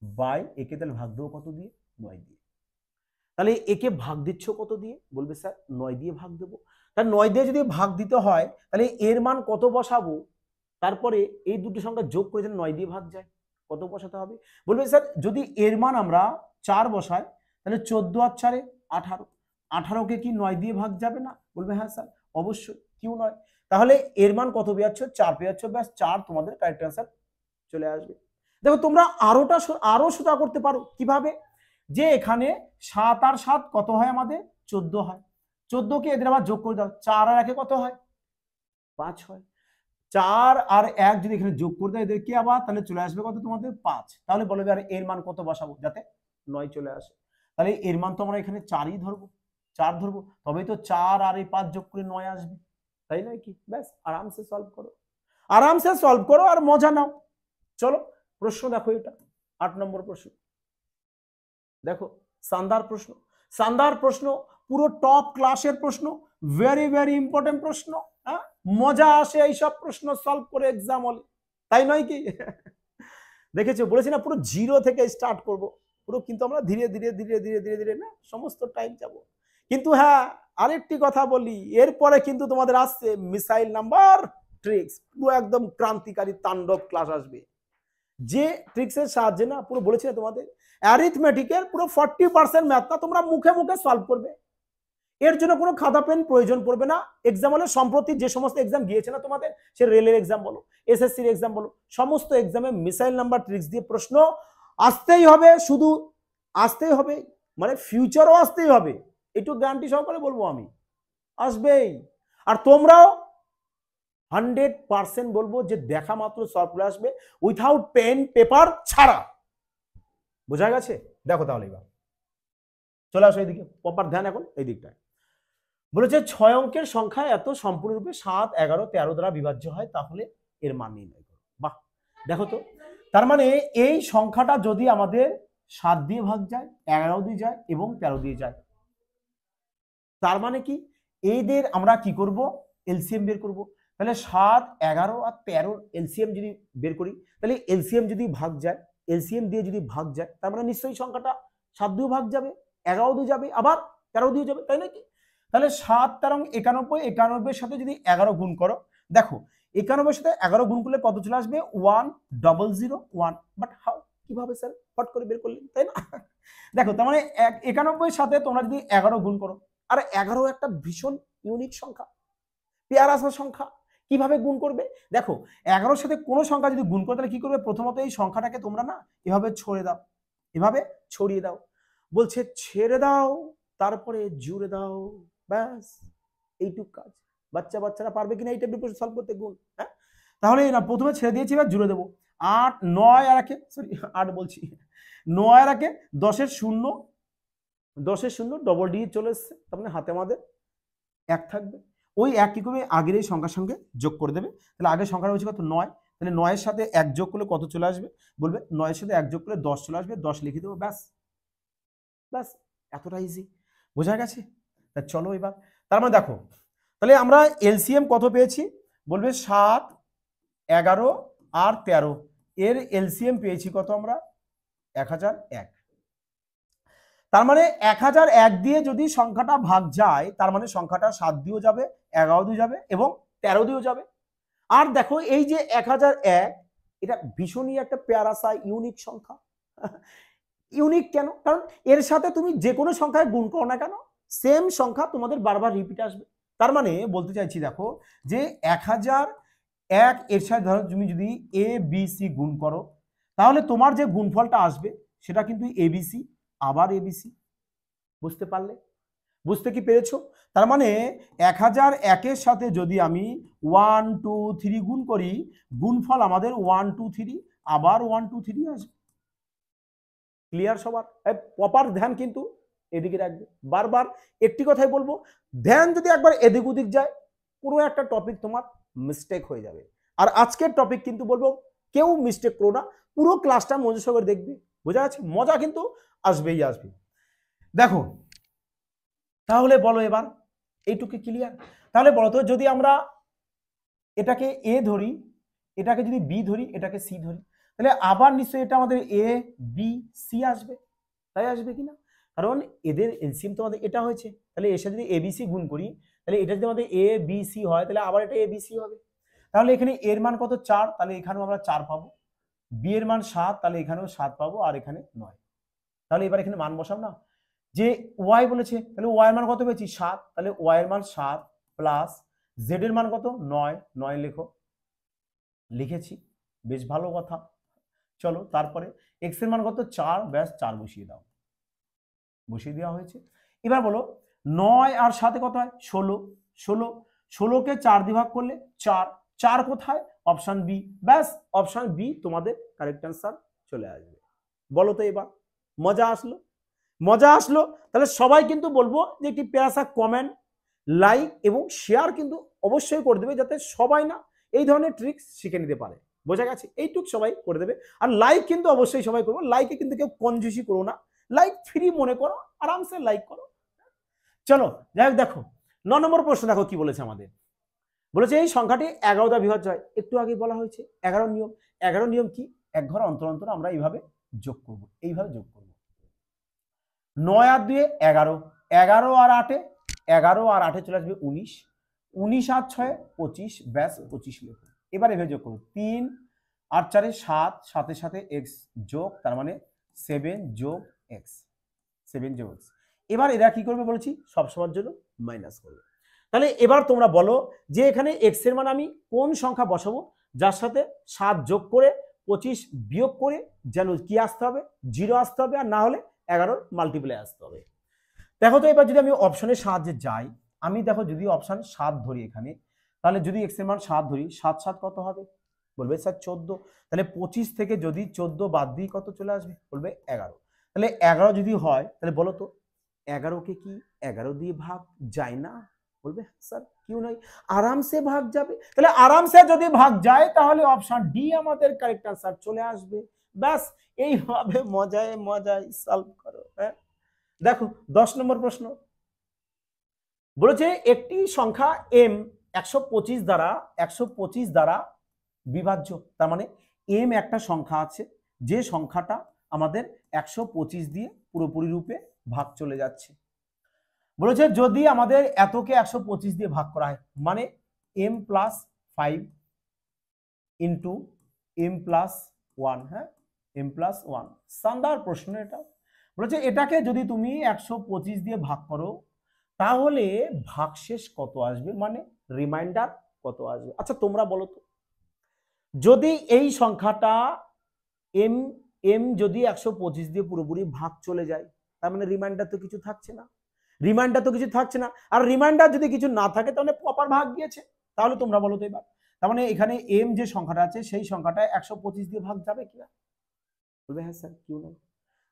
[SPEAKER 1] বাই একে তাহলে ভাগ দেবো কত দিয়ে? 9 দিয়ে। তাহলে একে ভাগ দিচ্ছ কত দিয়ে? বলবে স্যার 9 দিয়ে ভাগ দেবো। তাহলে 9 দিয়ে যদি ভাগ দিতে হয় তাহলে এর মান কত বসাবো? তারপরে এই দুটো সংখ্যা যোগ করে যেন 9 দিয়ে ভাগ যায়, কত বসাতে হবে? বলবে স্যার যদি এর মান আমরা 4 বসাই তাহলে 14 আর 4 18, 18কে কি 9 দিয়ে ভাগ যাবে না? বলবে হ্যাঁ স্যার অবশ্যই, কিউ নয়। তাহলে এর মান কত পেয়ে যাচ্ছ? 4 পেয়ে যাচ্ছ। ব্যাস, 4 তোমাদের কারেক্ট আনসার চলে আসবে। দেখো তোমরা আরো সোজা করতে পারো। কিভাবে? যে এখানে 7 আর 7 কত হয় আমাদের? 14 হয়। 14কে এদের আবার যোগ করে দাও। 4 আর 1 কত হয়? 5 হয়। 4 আর 1 যদি এখানে যোগ করে দাও এদেরকে আবার, তাহলে চলে আসবে কত তোমাদের? 5। তাহলে বলবে আর এর মান কত বসাবো যাতে 9 চলে আসে? তাহলে এর মান তো আমরা এখানে 4ই ধরবো, 4 ধরবো, তবেই তো 4 আর এই 5 যোগ করে 9 আসবে, তাই নয় কি? ব্যাস, আরামসে সলভ করো, আরামসে সলভ করো আর মজা নাও। চলো প্রশ্ন দেখো, এটা 8 নম্বর প্রশ্ন। দেখো শানদার প্রশ্ন, শানদার প্রশ্ন, পুরো টপ ক্লাসের প্রশ্ন, ভেরি ভেরি ইম্পর্টেন্ট প্রশ্ন। হ্যাঁ, মজা আসে এইসব প্রশ্ন সলভ করে এক্সাম হলে, তাই নয় কি? দেখেছো, বলেছি না পুরো জিরো থেকে স্টার্ট করব পুরো, কিন্তু আমরা ধীরে ধীরে ধীরে ধীরে ধীরে ধীরে না সমস্ত টাইম যাব। কিন্তু হ্যাঁ, আরেকটি কথা বলি, এরপরে কিন্তু তোমাদের আসছে মিসাইল নাম্বার ট্রিক্স, পুরো একদম ক্রান্তিকারী তাণ্ডব ক্লাস আসবে, যে ট্রিক্সের সাহায্যে না পুরো বলেছি না তোমাদের অ্যারিথমেটিকের পুরো 40% ম্যাথটা তোমরা মুখে মুখে সলভ করবে। এর জন্য কোনো খাতা পেন প্রয়োজন পড়বে না। এক্সাম হলে সম্প্রতি যে সমস্ত এক্সাম গিয়েছে না তোমাদের, সে রেলের এক্সাম বলো, এসএসসির এক্সাম বলো, সমস্ত এক্সামে মিসাইল নাম্বার ট্রিক্স দিয়ে প্রশ্ন আসতেই হবে, শুধু আসতেই হবে, মানে ফিউচারও আসতেই হবে, একটু গ্যারান্টি সহকারে বলবো আমি, আসবেই। আর তোমরাও 100% বলবো যে দেখা মাত্র সলভ করে আসবে, উইথাউট পেন পেপার ছাড়া। বোঝা গেছে? দেখো তাহলে এবার চলে আসো এইদিকে, প্রপার ধ্যান এখন এই দিকটায়। বলেছে 6 অঙ্কের সংখ্যা এত সম্পূর্ণরূপে 7 11 13 দ্বারা বিভাজ্য হয় তাহলে এর মান নির্ণয় করো। বাহ, দেখো তো, তার মানে এই সংখ্যাটা যদি আমাদের 7 দিয়ে ভাগ যায়, 11 দিয়ে যায় এবং 13 দিয়ে যায়, তার মানে কি এইদের আমরা কি করব? এলসিএম বের করব। তাহলে 7 11 আর 13 এলসিএম যদি বের করি, তাহলে এলসিএম যদি ভাগ যায়, এলসিএম দিয়ে যদি ভাগ যায়, তার মানে নিশ্চয়ই সংখ্যাটা 7 দিয়ে ভাগ যাবে, 11 দিয়ে যাবে, আবার 13 দিয়ে যাবে, তাই নাকি? তাহলে 7 13 91, 91 এর সাথে যদি 11 গুণ করো, দেখো 91 এর সাথে 11 গুণ করলে কত চলে আসবে? 1001। বাট হাউ, কিভাবে স্যার ফট করে বের করলেন, তাই না? দেখো তার মানে 91 এর সাথে তোমরা যদি 11 গুণ করো, আর 11 একটা ভীষণ ইউনিক সংখ্যা, পেয়ার আসা সংখ্যা, কিভাবে গুণ করবে? দেখো 11 সাথে কোনো সংখ্যা যদি গুণ করো তাহলে কি করবে? প্রথমত এই সংখ্যাটাকে তোমরা না এভাবে ছড়িয়ে দাও, এভাবে ছড়িয়ে দাও, বলছে ছেড়ে দাও তারপরে জুড়ে দাও, ব্যাস এইটুক কাজ। বাচ্চারা পারবে কিনা এই টাইপের প্রশ্ন সলভ করতে গুণ? হ্যাঁ, তাহলে না প্রথমে ছেড়ে দিয়েছি, এবার জুড়ে দেবো। 8 9 আর 1, সরি 8 বলছি, 9 আর 1 10 এর 0, 10 শূন্য ডবল ডি চলে এসছে, তার মানে হাতে আমাদের 1 থাকবে। ওই 1 কি করবে, আগের এই সংখ্যার সঙ্গে যোগ করে দেবে। তাহলে আগের সংখ্যাটা হচ্ছে কত, 9। তাহলে 9 এর সাথে 1 যোগ করলে কত চলে আসবে, বলবে 9 এর সাথে 1 যোগ করলে 10 চলে আসবে, 10 লিখে দেবো, ব্যাস ব্যাস, এতটা ইজি। বোঝা গেছে? তা চলো এবার, তার মানে দেখো, তাহলে আমরা এলসিএম কত পেয়েছি, বলবে 7, 11 আর 13, এর এলসিএম পেয়েছি কত আমরা, 1001। তার মানে 1001 দিয়ে যদি সংখ্যাটা ভাগ যায়, তার মানে সংখ্যাটা 7 দিয়েও যাবে, 11 দিয়ে যাবে এবং 13 দিয়েও যাবে। আর দেখো এই যে 1001, এটা ভীষণই একটা প্যারাসা ইউনিক সংখ্যা। ইউনিক কেন, কারণ এর সাথে তুমি যে কোনো সংখ্যায় গুণ করো না কেন, সেম সংখ্যা তোমাদের বারবার রিপিট আসবে। তার মানে বলতে চাইছি দেখো, যে 1001 এর সাথে ধরো তুমি যদি এ বি সি গুণ করো, তাহলে তোমার যে গুণফলটা আসবে সেটা কিন্তু এবিসি আবার এবিসি। বুঝতে পারলে? বুঝতে কি পেরেছো? তার মানে 1001 এর সাথে যদি আমি 1 2 3 গুণ করি, গুণফল আমাদের 1 2 3 আবার 1 2 3 আসবে। ক্লিয়ার সবার? প্রপার ধ্যান কিন্তু এদিকে রাখবে। বারবার একটি কথাই বলবো, ধ্যান যদি একবার এদিক ওদিক যায়, পুরো একটা টপিক তোমার মিস্টেক হয়ে যাবে। আর আজকের টপিক কিন্তু বলবো, কেউ মিস্টেক করো না, পুরো ক্লাসটা মনোযোগ করে দেখবে। বোঝা যাচ্ছে? মজা কিন্তু আসবেই আসবে। দেখো তাহলে বলো এবার, এইটুকু ক্লিয়ার? তাহলে বলো তো, যদি আমরা এটাকে এ ধরি, এটাকে যদি বি ধরি, এটাকে সি ধরি, তাহলে আবার নিশ্চয়ই এটা আমাদের এ বি সি আসবে। তাই আসবে কিনা? কারণ এদের এলসিএম তো আমাদের এটা হয়েছে, তাহলে এর সাথে যদি এবিসি গুণ করি, তাহলে এটা যদি আমাদের এ বি সি হয়, তাহলে আবার এটা এবিসি হবে। তাহলে এখানে এর মান কত, 4, তাহলে এখানেও আমরা 4 পাবো। বি এর মান 7, তাহলে এখানেও 7 পাবো, আর এখানে 9। তাহলে এবার এখানে মান বসাম না, যে ওয়াই বলেছে, তাহলে ওয়াই এর মান কত পেয়েছি, 7, তাহলে ওয়াই এর মান 7 প্লাস জেড এর মান কত, 9, 9 লেখো, লিখেছি, বেশ ভালো কথা। চলো তারপরে এক্স এর মান কত, 4, ব্যাস 4 বসিয়ে দাও, বসিয়ে দেওয়া হয়েছে। এবার বলো 9 আর 7 কত হয়, 16, 16কে 4 দিয়ে ভাগ করলে 4, 4 কোথায়, অপশন বি, ব্যাস অপশন বি তোমাদের কারেক্ট অ্যান্সার চলে আসবে। বলো তো এবার, মজা আসলো? মজা আসলো? তাহলে সবাই কিন্তু বলবো যে একটি প্যারাসা কমেন্ট, লাইক এবং শেয়ার কিন্তু অবশ্যই করে দেবে, যাতে সবাই না এই ধরনের ট্রিক্স শিখে নিতে পারে। বোঝা গেছে? এইটুক সবাই করে দেবে। আর লাইক কিন্তু অবশ্যই সবাই করবো, লাইকে কিন্তু কেউ কঞ্জুসি করো না, লাইক ফ্রি মনে করো, আরামসে লাইক করো। চলো যাই হোক, দেখো 9 নম্বর প্রশ্ন দেখো কি বলেছে আমাদের। বলেছে এই সংখ্যাটি 11 দ্বারা বিভাজ্য হয়। একটু আগে বলা হয়েছে 11 নিয়ম। 11 নিয়ম কি, এক ঘর অন্তর অন্তর আমরা এইভাবে যোগ করব, এইভাবে যোগ করব। 9 আর 2 11, 11 আর 8, 11 আর 8 চলে আসবে 19, 19 আর 6 25, ব্যাস 25 লেখো। এবার এভাবে যোগ করো, 3 আর 4 7, 7 সাথে এক্স যোগ, তার মানে 7 যোগ এক্স, 7 যোগ এক্স। এবার এরা কি করবে বলেছি, সবসময়ের জন্য মাইনাস করবে। তাহলে এবার তোমরা বলো যে এখানে এক্স এর মান আমি কোন সংখ্যা বসাবো, যার সাথে 7 যোগ করে 25 বিয়োগ করে যেন কি আসতে হবে, 0 আসতে হবে, আর না হলে 11 মাল্টিপ্লাই আসতে হবে। দেখো তো এবার যদি আমি অপশনের সাহায্যে যাই, আমি দেখো যদি অপশন 7 ধরি এখানে, তাহলে যদি এক্স এর মান 7 ধরি, 7 7 কত হবে, বলবে স্যার 14। তাহলে 25 থেকে যদি 14 বাদ দিই কত চলে আসবে, বলবে 11। তাহলে 11 যদি হয়, তাহলে বলো তো 11কে কি 11 দিয়ে ভাগ যায় না, বলবে স্যার কিউ নয়, আরামসে ভাগ যাবে। তাহলে আরামসে যদি ভাগ যায়, তাহলে অপশন ডি আমাদের কারেক্ট আনসার চলে আসবে। ব্যাস এইভাবে মজায় মজায় সলভ করো। হ্যাঁ দেখো 10 নম্বর প্রশ্ন বলেছে একটি সংখ্যা এম 125 দ্বারা বিভাজ্য। তার মানে এম একটা সংখ্যা আছে, যে সংখ্যাটা আমাদের 125 দিয়ে পুরোপুরি রূপে ভাগ চলে যাচ্ছে। বলেছে যদি আমাদের এতকে 125 দিয়ে ভাগ করা হয়, মানে m plus 5 into m plus 1, হ্যাঁ m প্লাস 1, শানদার প্রশ্ন এটা। বলেছে এটাকে যদি তুমি 125 দিয়ে ভাগ করো, তাহলে ভাগশেষ কত আসবে, মানে রিমাইন্ডার কত আসবে। আচ্ছা তোমরা বলো তো, যদি এই সংখ্যাটা m m যদি 125 দিয়ে পুরোপুরি ভাগ চলে যায়, তার মানে রিমাইন্ডার তো কিছু থাকছে না, রিমাইন্ডার তো কিছু থাকছে না। আর রিমাইন্ডার যদি কিছু না থাকে, তাহলে প্রপার ভাগ গিয়েছে। তাহলে তোমরা বলো তো এবার, তার মানে এখানে m যে সংখ্যাটা আছে, সেই সংখ্যাটা 125 দিয়ে ভাগ যাবে কিনা, বলবে হ্যাঁ স্যার কিউ না।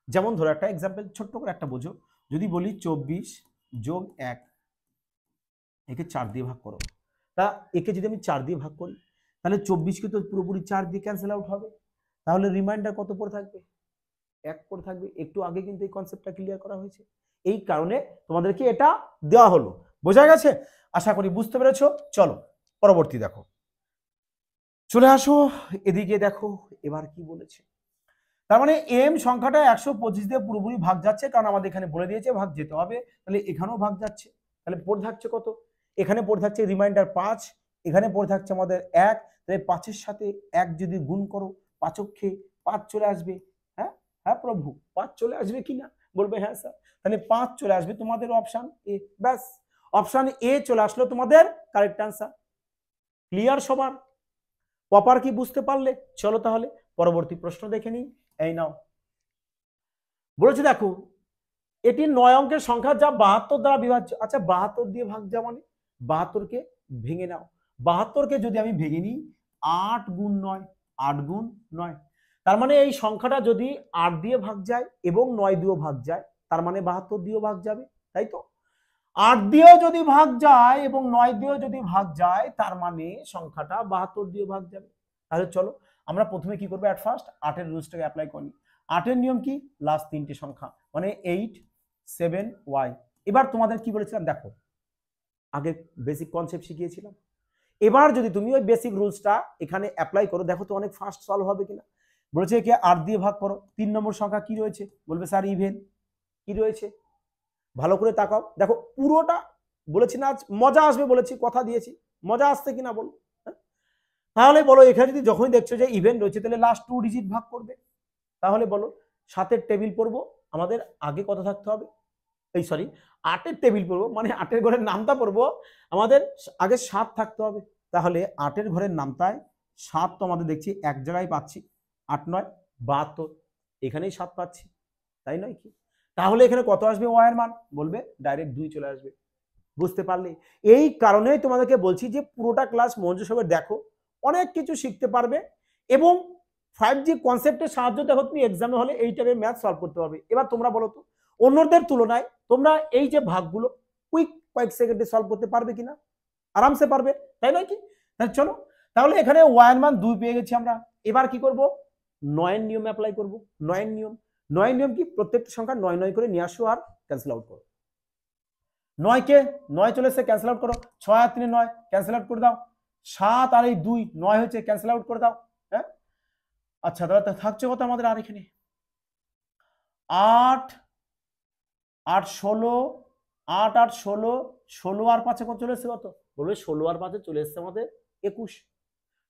[SPEAKER 1] যেমন ধরো একটা এক্সাম্পল ছোট্ট করে একটা বোঝো, যদি বলি 24 যোগ 1, একে 4 দিয়ে ভাগ করো, তা একে যদি আমি 4 দিয়ে ভাগ করি তাহলে 24কে তো পুরোপুরি 4 দিয়ে ক্যান্সেল আউট হবে, তাহলে রিমাইন্ডার কত পড়ে থাকবে? 1 পড়ে থাকবে। একটু আগে কিন্তু এই কনসেপ্টটা ক্লিয়ার করা হয়েছে, এই কারণে তোমাদেরকে এটা দেওয়া হলো। বোঝা গেছে? আশা করি বুঝতে পেরেছো। চলো পরবর্তী দেখো, চলে আসো এদিকে দেখো এবার কি বলেছে। তার মানে এম সংখ্যাটা 125 দিয়ে পুরোপুরি ভাগ যাচ্ছে, কারণ আমাদের এখানে বলে দিয়েছে ভাগ যেতে হবে, তাহলে এখানেও ভাগ যাচ্ছে। তাহলে পড়ে থাকছে কত? এখানে পড়ে থাকছে রিমাইন্ডার 5, এখানে পড়ে থাকছে আমাদের 1। তাহলে 5-এর সাথে 1 যদি গুণ করো 5-অক্ষে 5 চলে আসবে। হ্যাঁ হ্যাঁ প্রভু, 5 চলে আসবে কিনা? বলবে হ্যাঁ স্যার। তাহলে 5 চলে আসবে তোমাদের অপশন এ। ব্যাস, অপশন এ চলে আসলো তোমাদের কারেক্ট আনসার। ক্লিয়ার সবার? প্রপার কি বুঝতে পারলে? চলো তাহলে পরবর্তী প্রশ্ন দেখে নিই। এই নাও, বলেছে দেখো এটি 9 অঙ্কের সংখ্যা যা 72 দ্বারা বিভাজ্য। আচ্ছা 72 দিয়ে ভাগ যা মানে 72কে ভেঙে নাও। 72কে যদি আমি ভেঙে নিই 8 গুণ 9, 8 গুণ 9, তার মানে এই সংখ্যাটা যদি 8 দিয়ে ভাগ যায় এবং 9 দিয়েও ভাগ যায়, তার মানে 72 দিয়েও ভাগ যাবে, তাই তো? 8 দিয়েও যদি ভাগ যায় এবং 9 দিয়েও যদি ভাগ যায়, তার মানে সংখ্যাটা 72 দিয়ে ভাগ যাবে। তাহলে চলো আমরা প্রথমে কি করবো, এট ফার্স্ট 8 এর রুলসটাকে অ্যাপ্লাই করি। 8 এর নিয়ম কি? লাস্ট 3টে সংখ্যা মানে 8 7 y। এবার তোমাদের কি বলেছিলাম দেখো, আগে বেসিক কনসেপ্ট শিখিয়েছিলাম, এবার যদি তুমি ওই বেসিক রুলসটা এখানে অ্যাপ্লাই করো, দেখো তো অনেক ফাস্ট সলভ হবে কিনা। বলেছে একে 8 দিয়ে ভাগ করো, 3 নম্বর সংখ্যা কি রয়েছে? বলবে স্যার ইভেন। কি রয়েছে? ভালো করে তাকাও, দেখো পুরোটা বলেছি না আজ মজা আসবে, বলেছি কথা দিয়েছি, মজা আসছে কিনা বলো। তাহলে বলো এখানে যদি যখনই দেখছো যে ইভেন্ট রয়েছে তাহলে লাস্ট 2 ডিজিট ভাগ করবে। তাহলে বলো 7-এর টেবিল পড়বো, আমাদের আগে কত থাকতে হবে? এই সরি 8-এর টেবিল পড়বো মানে 8-এর ঘরের নামটা পড়বো, আমাদের আগে 7 থাকতে হবে। তাহলে 8-এর ঘরের নামটায় 7 তো আমাদের দেখছি এক জায়গায় পাচ্ছি, 8 9 72, এখানেই 7 পাচ্ছি, তাই নয় কি? তাহলে এখানে কত আসবে ওয়াই এর মান? বলবে ডাইরেক্ট 2 চলে আসবে। বুঝতে পারলে? এই কারণেই তোমাদেরকে বলছি যে পুরোটা ক্লাস মনোযোগ সহকারে দেখো, অনেক কিছু শিখতে পারবে এবং 5G কনসেপ্টের সাহায্য দেখো তুমি এক্সামে হলে এই টাইপের ম্যাথ সলভ করতে পারবে। এবার তোমরা বলো তো অন্যদের তুলনায় তোমরা এই যে ভাগগুলো কুইক কয়েক সেকেন্ডে সলভ করতে পারবে কিনা? আরামসে পারবে, তাই নয় কি? তাহলে চলো, তাহলে এখানে ওয়াই এর মান 2 পেয়ে গেছি আমরা। এবার কি করব? 9 এর নিয়ম অ্যাপ্লাই করব। 9 এর নিয়ম, 9 এর নিয়ম কি? প্রত্যেকটা সংখ্যা 9 9 করে নিয়ে আসো আর ক্যান্সেল আউট করো। 9 কে 9 চলে এসে ক্যান্সেল আউট করো, 6 আর 3 9 ক্যান্সেল আউট করে দাও, 7 আর এই 2 9 হচ্ছে ক্যান্সেল আউট করে দাও। হ্যাঁ আচ্ছা, তাহলে থাকছে কত আমাদের? আর এখানে 8 8 16, 8 8 16, 16 আর 5 কত চলে এসছে? কত বলবে? 16 আর 5 চলে এসছে আমাদের 21।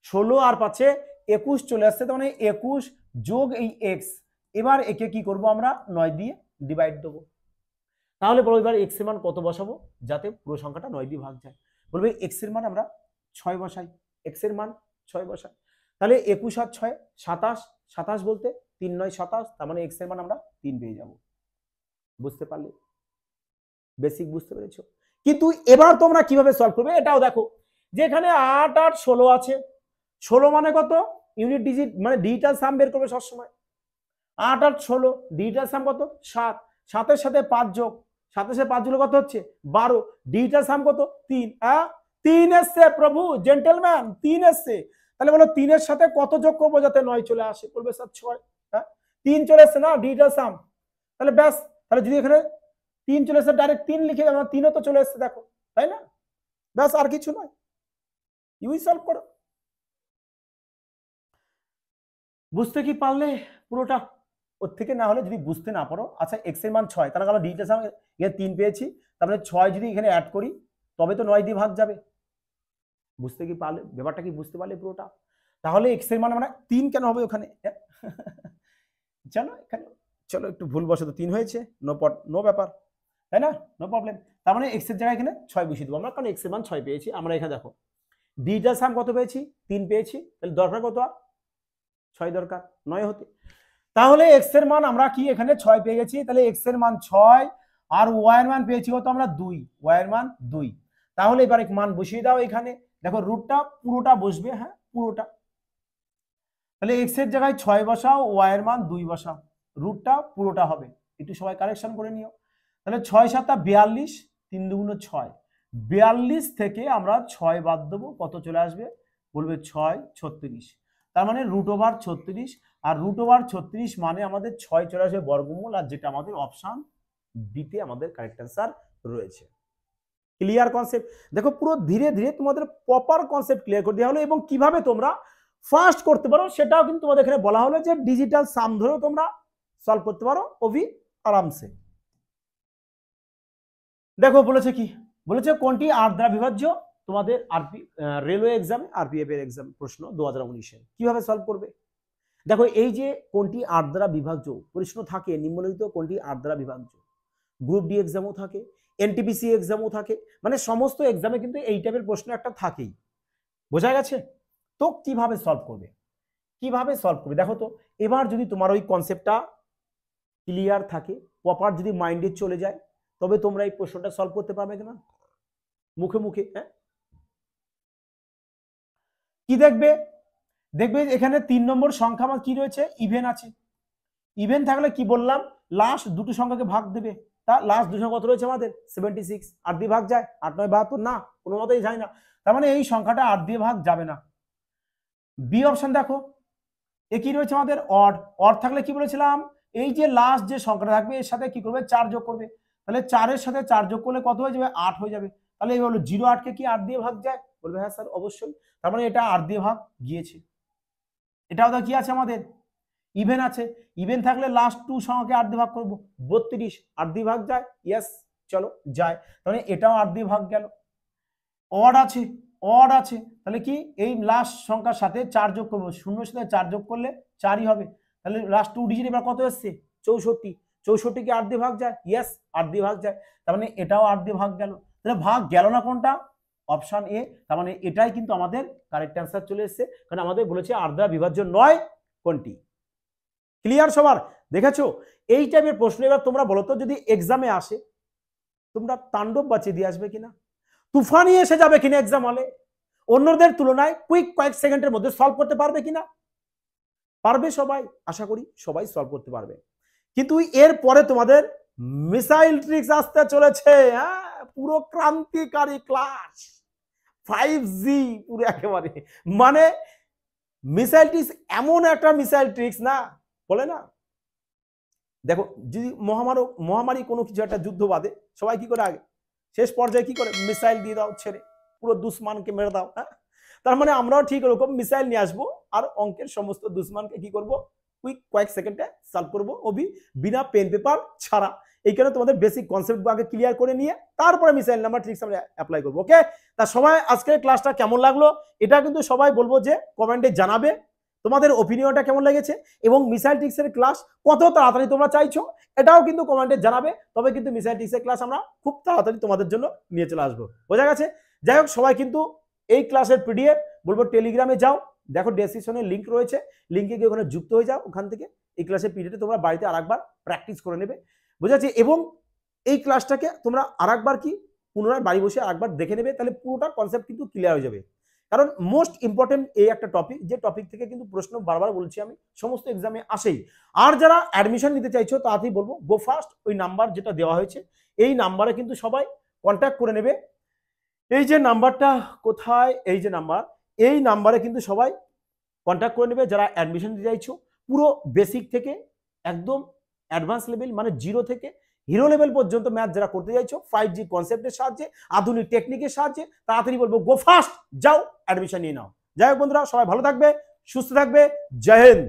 [SPEAKER 1] 16 আর 5 21 চলে আসছে, তার মানে 21 যোগ এই এক্স। এবার একে কি করব আমরা? 9 দিয়ে ডিভাইড দেবো। তাহলে বলো এবার এক্স এর মান কত বসাবো যাতে পুরো সংখ্যাটা 9 দিয়ে ভাগ যায়? বলবে এক্স এর মান আমরা 6 বসাই, এক্স এর মান 6 বসাই। তাহলে 21 আর 6 27, 27 বলতে 3 9 27, তার মানে এক্স এর মান আমরা 3 পেয়ে যাব। বুঝতে পারলে? বেসিক বুঝতে পেরেছো? কিন্তু এবার তোমরা কিভাবে সলভ করবে এটাও দেখো, যে এখানে 8 8 16 আছে, 16 মানে কত? ইউনিট ডিজিট মানে ডিজিটাল সাম বের করবে সবসময়। 8 8 16 ডিজিটাল সাম কত? 7, 7-এর সাথে 5 যোগ, 7-এর সাথে 5 যোগ কত হচ্ছে? 12, ডিজিটাল সাম কত? 3। হ্যাঁ 3 এসছে প্রভু, জেন্টলম্যান 3 এসছে। তাহলে বলো 3 এর সাথে কত যোগ করবো যাতে 9 চলে আসে? বলবে স্যার 6। হ্যাঁ 3 চলে এসছে না ডিজিটাল সাম, তাহলে ব্যাস। তাহলে যদি এখানে 3 চলে এসে ডাইরেক্ট 3 লিখে যাবো, 3ও তো চলে এসছে দেখো, তাই না? ব্যাস, আর কিছু নয়, ইউই সলভ করো। বুঝতে কি পারলে পুরোটা? ওর থেকে না হলে যদি বুঝতে না পারো, আচ্ছা এক্স এর মান 6, তাহলে আমরা ডিজিটাল সাম এখানে 3 পেয়েছি, তারপরে 6 যদি এখানে অ্যাড করি তবে তো 9 দিয়ে ভাগ যাবে। বুঝতে কি পারলে? ব্যাপারটা কি বুঝতে পারলে পুরোটা? তাহলে এক্স এর মান আমরা 3 কেন হবে ওখানে? চলো এখানে, চলো একটু ভুল বশত 3 হয়েছে, নো ব্যাপার, তাই না? No problem. তার মানে এক্স এর জায়গায় এখানে 6 বসিয়ে দেবো আমরা, কারণ এক্স এর মান 6 পেয়েছি আমরা। এখানে দেখো ডিজিটাল সাম কত পেয়েছি? 3 পেয়েছি, তাহলে দরকার কত? 6 দরকার, 9 হতে। তাহলে এক্স এর মান আমরা কি এখানে 6 পেয়ে গেছি, তাহলে এক্স এর মান 6 আর ওয়াই এর মান পেয়েছি কত আমরা? 2, ওয়াই এর মান 2। তাহলে এবার এক মান বসিয়ে দাও এখানে, দেখো রুটটা পুরোটা বসবে, হ্যাঁ পুরোটা। তাহলে এক্স এর জায়গায় 6 বসাও, ওয়াই এর মান 2 বসাও, রুটটা পুরোটা হবে। একটু সবাই কারেকশন করে নিও। তাহলে 6 7 42, 3 2 6, 42 থেকে আমরা 6 বাদ দেবো, কত চলে আসবে বলবে 6 36, তার মানে √36, আর √36 মানে আমাদের 6 চলে আসবে বর্গমূল, আর যেটা আমাদের অপশন বিতে আমাদের কারেক্ট অ্যান্সার রয়েছে। Clear concept? দেখো পুরো ধীরে ধীরে তোমাদের প্রপার কনসেপ্ট ক্লিয়ার করে দেওয়া হলো, এবং কিভাবে তোমরা ফাস্ট করতে পারো সেটাও কিন্তু তোমাদের এখানে বলা হলো, যে ডিজিটাল সাম ধরেও তোমরা সলভ করতে পারো অভি আরামসে। দেখো বলেছে কি, বলেছে কোনটি 8 দ্বারা বিভাজ্য? তোমাদের রেলওয়ে এক্সামে আরপিএফ এর এক্সাম প্রশ্ন 2019-এ কিভাবে সলভ করবে। দেখো এই যে কোনটি 8 দ্বারা বিভাজ্য প্রশ্ন থাকে, নিম্নলিখিত কোনটি 8 দ্বারা বিভাজ্য, গ্রুপ ডি এক্সামও থাকে, এনটিপিসি এক্সামও থাকে, মানে সমস্ত এক্সামে কিন্তু এই টাইপের প্রশ্ন একটা থাকেই। বোঝা গেছে? তো কিভাবে সলভ করবে, কিভাবে সলভ করবে দেখো তো। এবার যদি তোমার ওই কনসেপ্টটা ক্লিয়ার থাকে, প্রপার যদি মাইন্ডে চলে যায়, তবে তোমরা এই প্রশ্নটা সলভ করতে পারবে কিনা মুখে মুখে। হ্যাঁ, কি দেখবে, দেখবে এখানে 3 নম্বর সংখ্যা আমার কি রয়েছে, ইভেন আছে। ইভেন থাকলে কি বললাম, লাস্ট দুটো সংখ্যাকে ভাগ দেবে। তা লাস্ট দুটো সংখ্যা কত রয়েছে আমাদের 76, 8 দিয়ে ভাগ যায়, 8 9 72 না, কোনো মতেই যায় না। তার মানে এই সংখ্যাটা 8 দিয়ে ভাগ যাবে না। বি অপশন দেখো, এ কি রয়েছে আমাদের অড। অড থাকলে কি বলেছিলাম, এই যে লাস্ট যে সংখ্যাটা থাকবে এর সাথে কি করবে, 4 যোগ করবে। তাহলে 4 এর সাথে 4 যোগ করলে কত হয়ে যাবে, 8 হয়ে যাবে। তাহলে এই হলো 0 8 কে কি 8 দিয়ে ভাগ যায়, বলবে হ্যাঁ স্যার অবশ্যই। তার মানে এটা 8 দিয়ে ভাগ গিয়েছে। এটাও তো কি আছে আমাদের ইভেন আছে। ইভেন থাকলে লাস্ট টু সংখ্যাকে 8 দিয়ে ভাগ করবো, 32, 8 দিয়ে ভাগ যায়, ইয়েস চলো যায়। তাহলে এটাও 8 দিয়ে ভাগ গেল। অড আছে, অড আছে, তাহলে কি এই লাস্ট সংখ্যার সাথে 4 যোগ করবো, 0 সাথে 4 যোগ করলে 4ই হবে। তাহলে লাস্ট 2 ডিজিট এবার কত এসছে 64, 64 কি 8 দিয়ে ভাগ যায়, ইয়েস 8 দিয়ে ভাগ যায়। তার মানে এটাও 8 দিয়ে ভাগ গেল। তাহলে ভাগ গেল না কোনটা, অপশন এ। তার মানে এটাই কিন্তু আমাদের কারেক্ট অ্যান্সার চলে এসেছে, কারণ আমাদের বলেছে 8 দ্বারা বিভাজ্য নয় কোনটি। ক্লিয়ার সবার? দেখেছো এই টাইপের প্রশ্ন এবার তোমরা বলো তো, যদি এক্সামে আসে তোমরা তাণ্ডব বাঁচিয়ে দিয়ে আসবে কিনা, তুফানি এসে যাবে কিনা এক্সাম হলে, অন্যদের তুলনায় কুইক কয়েক সেকেন্ডের মধ্যে সলভ করতে পারবে কিনা? পারবে সবাই, আশা করি সবাই সলভ করতে পারবে। কিন্তু এর পরে তোমাদের মিসাইল ট্রিক্স আসতে চলেছে, হ্যাঁ পুরো ক্রান্তিকারী ক্লাস 5G পুরো একেবারে, মানে মিসাইল ট্রিক্স এমন একটা মিসাইল ট্রিক্স না, বলে না দেখো যদি মহামারী কোনো কিছু একটা যুদ্ধ বাদে সবাই কি করে আগে শেষ পর্যায়ে কি করে, মিসাইল দিয়ে দাও ছেড়ে, পুরো দুশ্মনকে মেরে দাও। হ্যাঁ, তার মানে আমরাও ঠিক এরকম মিসাইল নিয়ে আসবো, আর অঙ্কের সমস্ত দুশ্মনকে কি করব, কুইক কয়েক সেকেন্ডে সলভ করবো, ওবি বিনা পেন পেপার ছাড়া। এই কারণে তোমাদের বেসিক কনসেপ্ট আগে ক্লিয়ার করে নিয়ে তারপরে মিসাইল নাম্বার ট্রিক্স আমরা অ্যাপ্লাই করবো। ওকে, তা সবাই আজকের ক্লাসটা কেমন লাগলো এটা কিন্তু সবাই বলবো যে কমেন্টে জানাবে তোমাদের ওপিনিয়নটা কেমন লেগেছে, এবং মিসাইল ট্রিক্সের ক্লাস কত তাড়াতাড়ি তোমরা চাইছো এটাও কিন্তু কমেন্টে জানাবে, তবে কিন্তু মিসাইল ট্রিক্সের ক্লাস আমরা খুব তাড়াতাড়ি তোমাদের জন্য নিয়ে চলে আসবো। বোঝা গেছে? যাই হোক, সবাই কিন্তু এই ক্লাসের পিডিএফ বলবো টেলিগ্রামে যাও, দেখো ডেসক্রিপশনে লিংক রয়েছে, লিংকে গিয়ে ওখানে যুক্ত হয়ে যাও, ওখান থেকে এই ক্লাসের পিডিএফ তোমরা বাড়িতে আরেকবার প্র্যাকটিস করে নেবে। বোঝা যাচ্ছে? এবং এই ক্লাসটাকে তোমরা আরেকবার কি পুনরায় বাড়ি বসে আরেকবার দেখে নেবে, তাহলে পুরোটা কনসেপ্ট কিন্তু ক্লিয়ার হয়ে যাবে। কারণ মোস্ট ইম্পর্টেন্ট এই একটা টপিক, যে টপিক থেকে কিন্তু প্রশ্ন বারবার বলছি আমি সমস্ত এক্সামে আসেই। আর যারা অ্যাডমিশন নিতে চাইছো তাড়াতাড়ি বলবো গো ফাস্ট, ওই নাম্বার যেটা দেওয়া হয়েছে এই নাম্বারে কিন্তু সবাই কন্ট্যাক্ট করে নেবে। এই যে নাম্বারটা কোথায়, এই যে নাম্বার, এই নাম্বারে কিন্তু সবাই কন্ট্যাক্ট করে নেবে যারা অ্যাডমিশন দিতে চাইছো, পুরো বেসিক থেকে একদম অ্যাডভান্স লেভেল মানে 0 থেকে হিরো লেভেল পর্যন্ত ম্যাথ যারা করতে চাইছো 5G কনসেপ্টের সাহায্যে, আধুনিক টেকনিকের সাহায্যে, তাড়াতাড়ি বলবো গো ফাস্ট, যাও অ্যাডমিশন নিয়ে নাও। যাই হোক বন্ধুরা, সবাই ভালো থাকবে, সুস্থ থাকবে, জয় হিন্দ।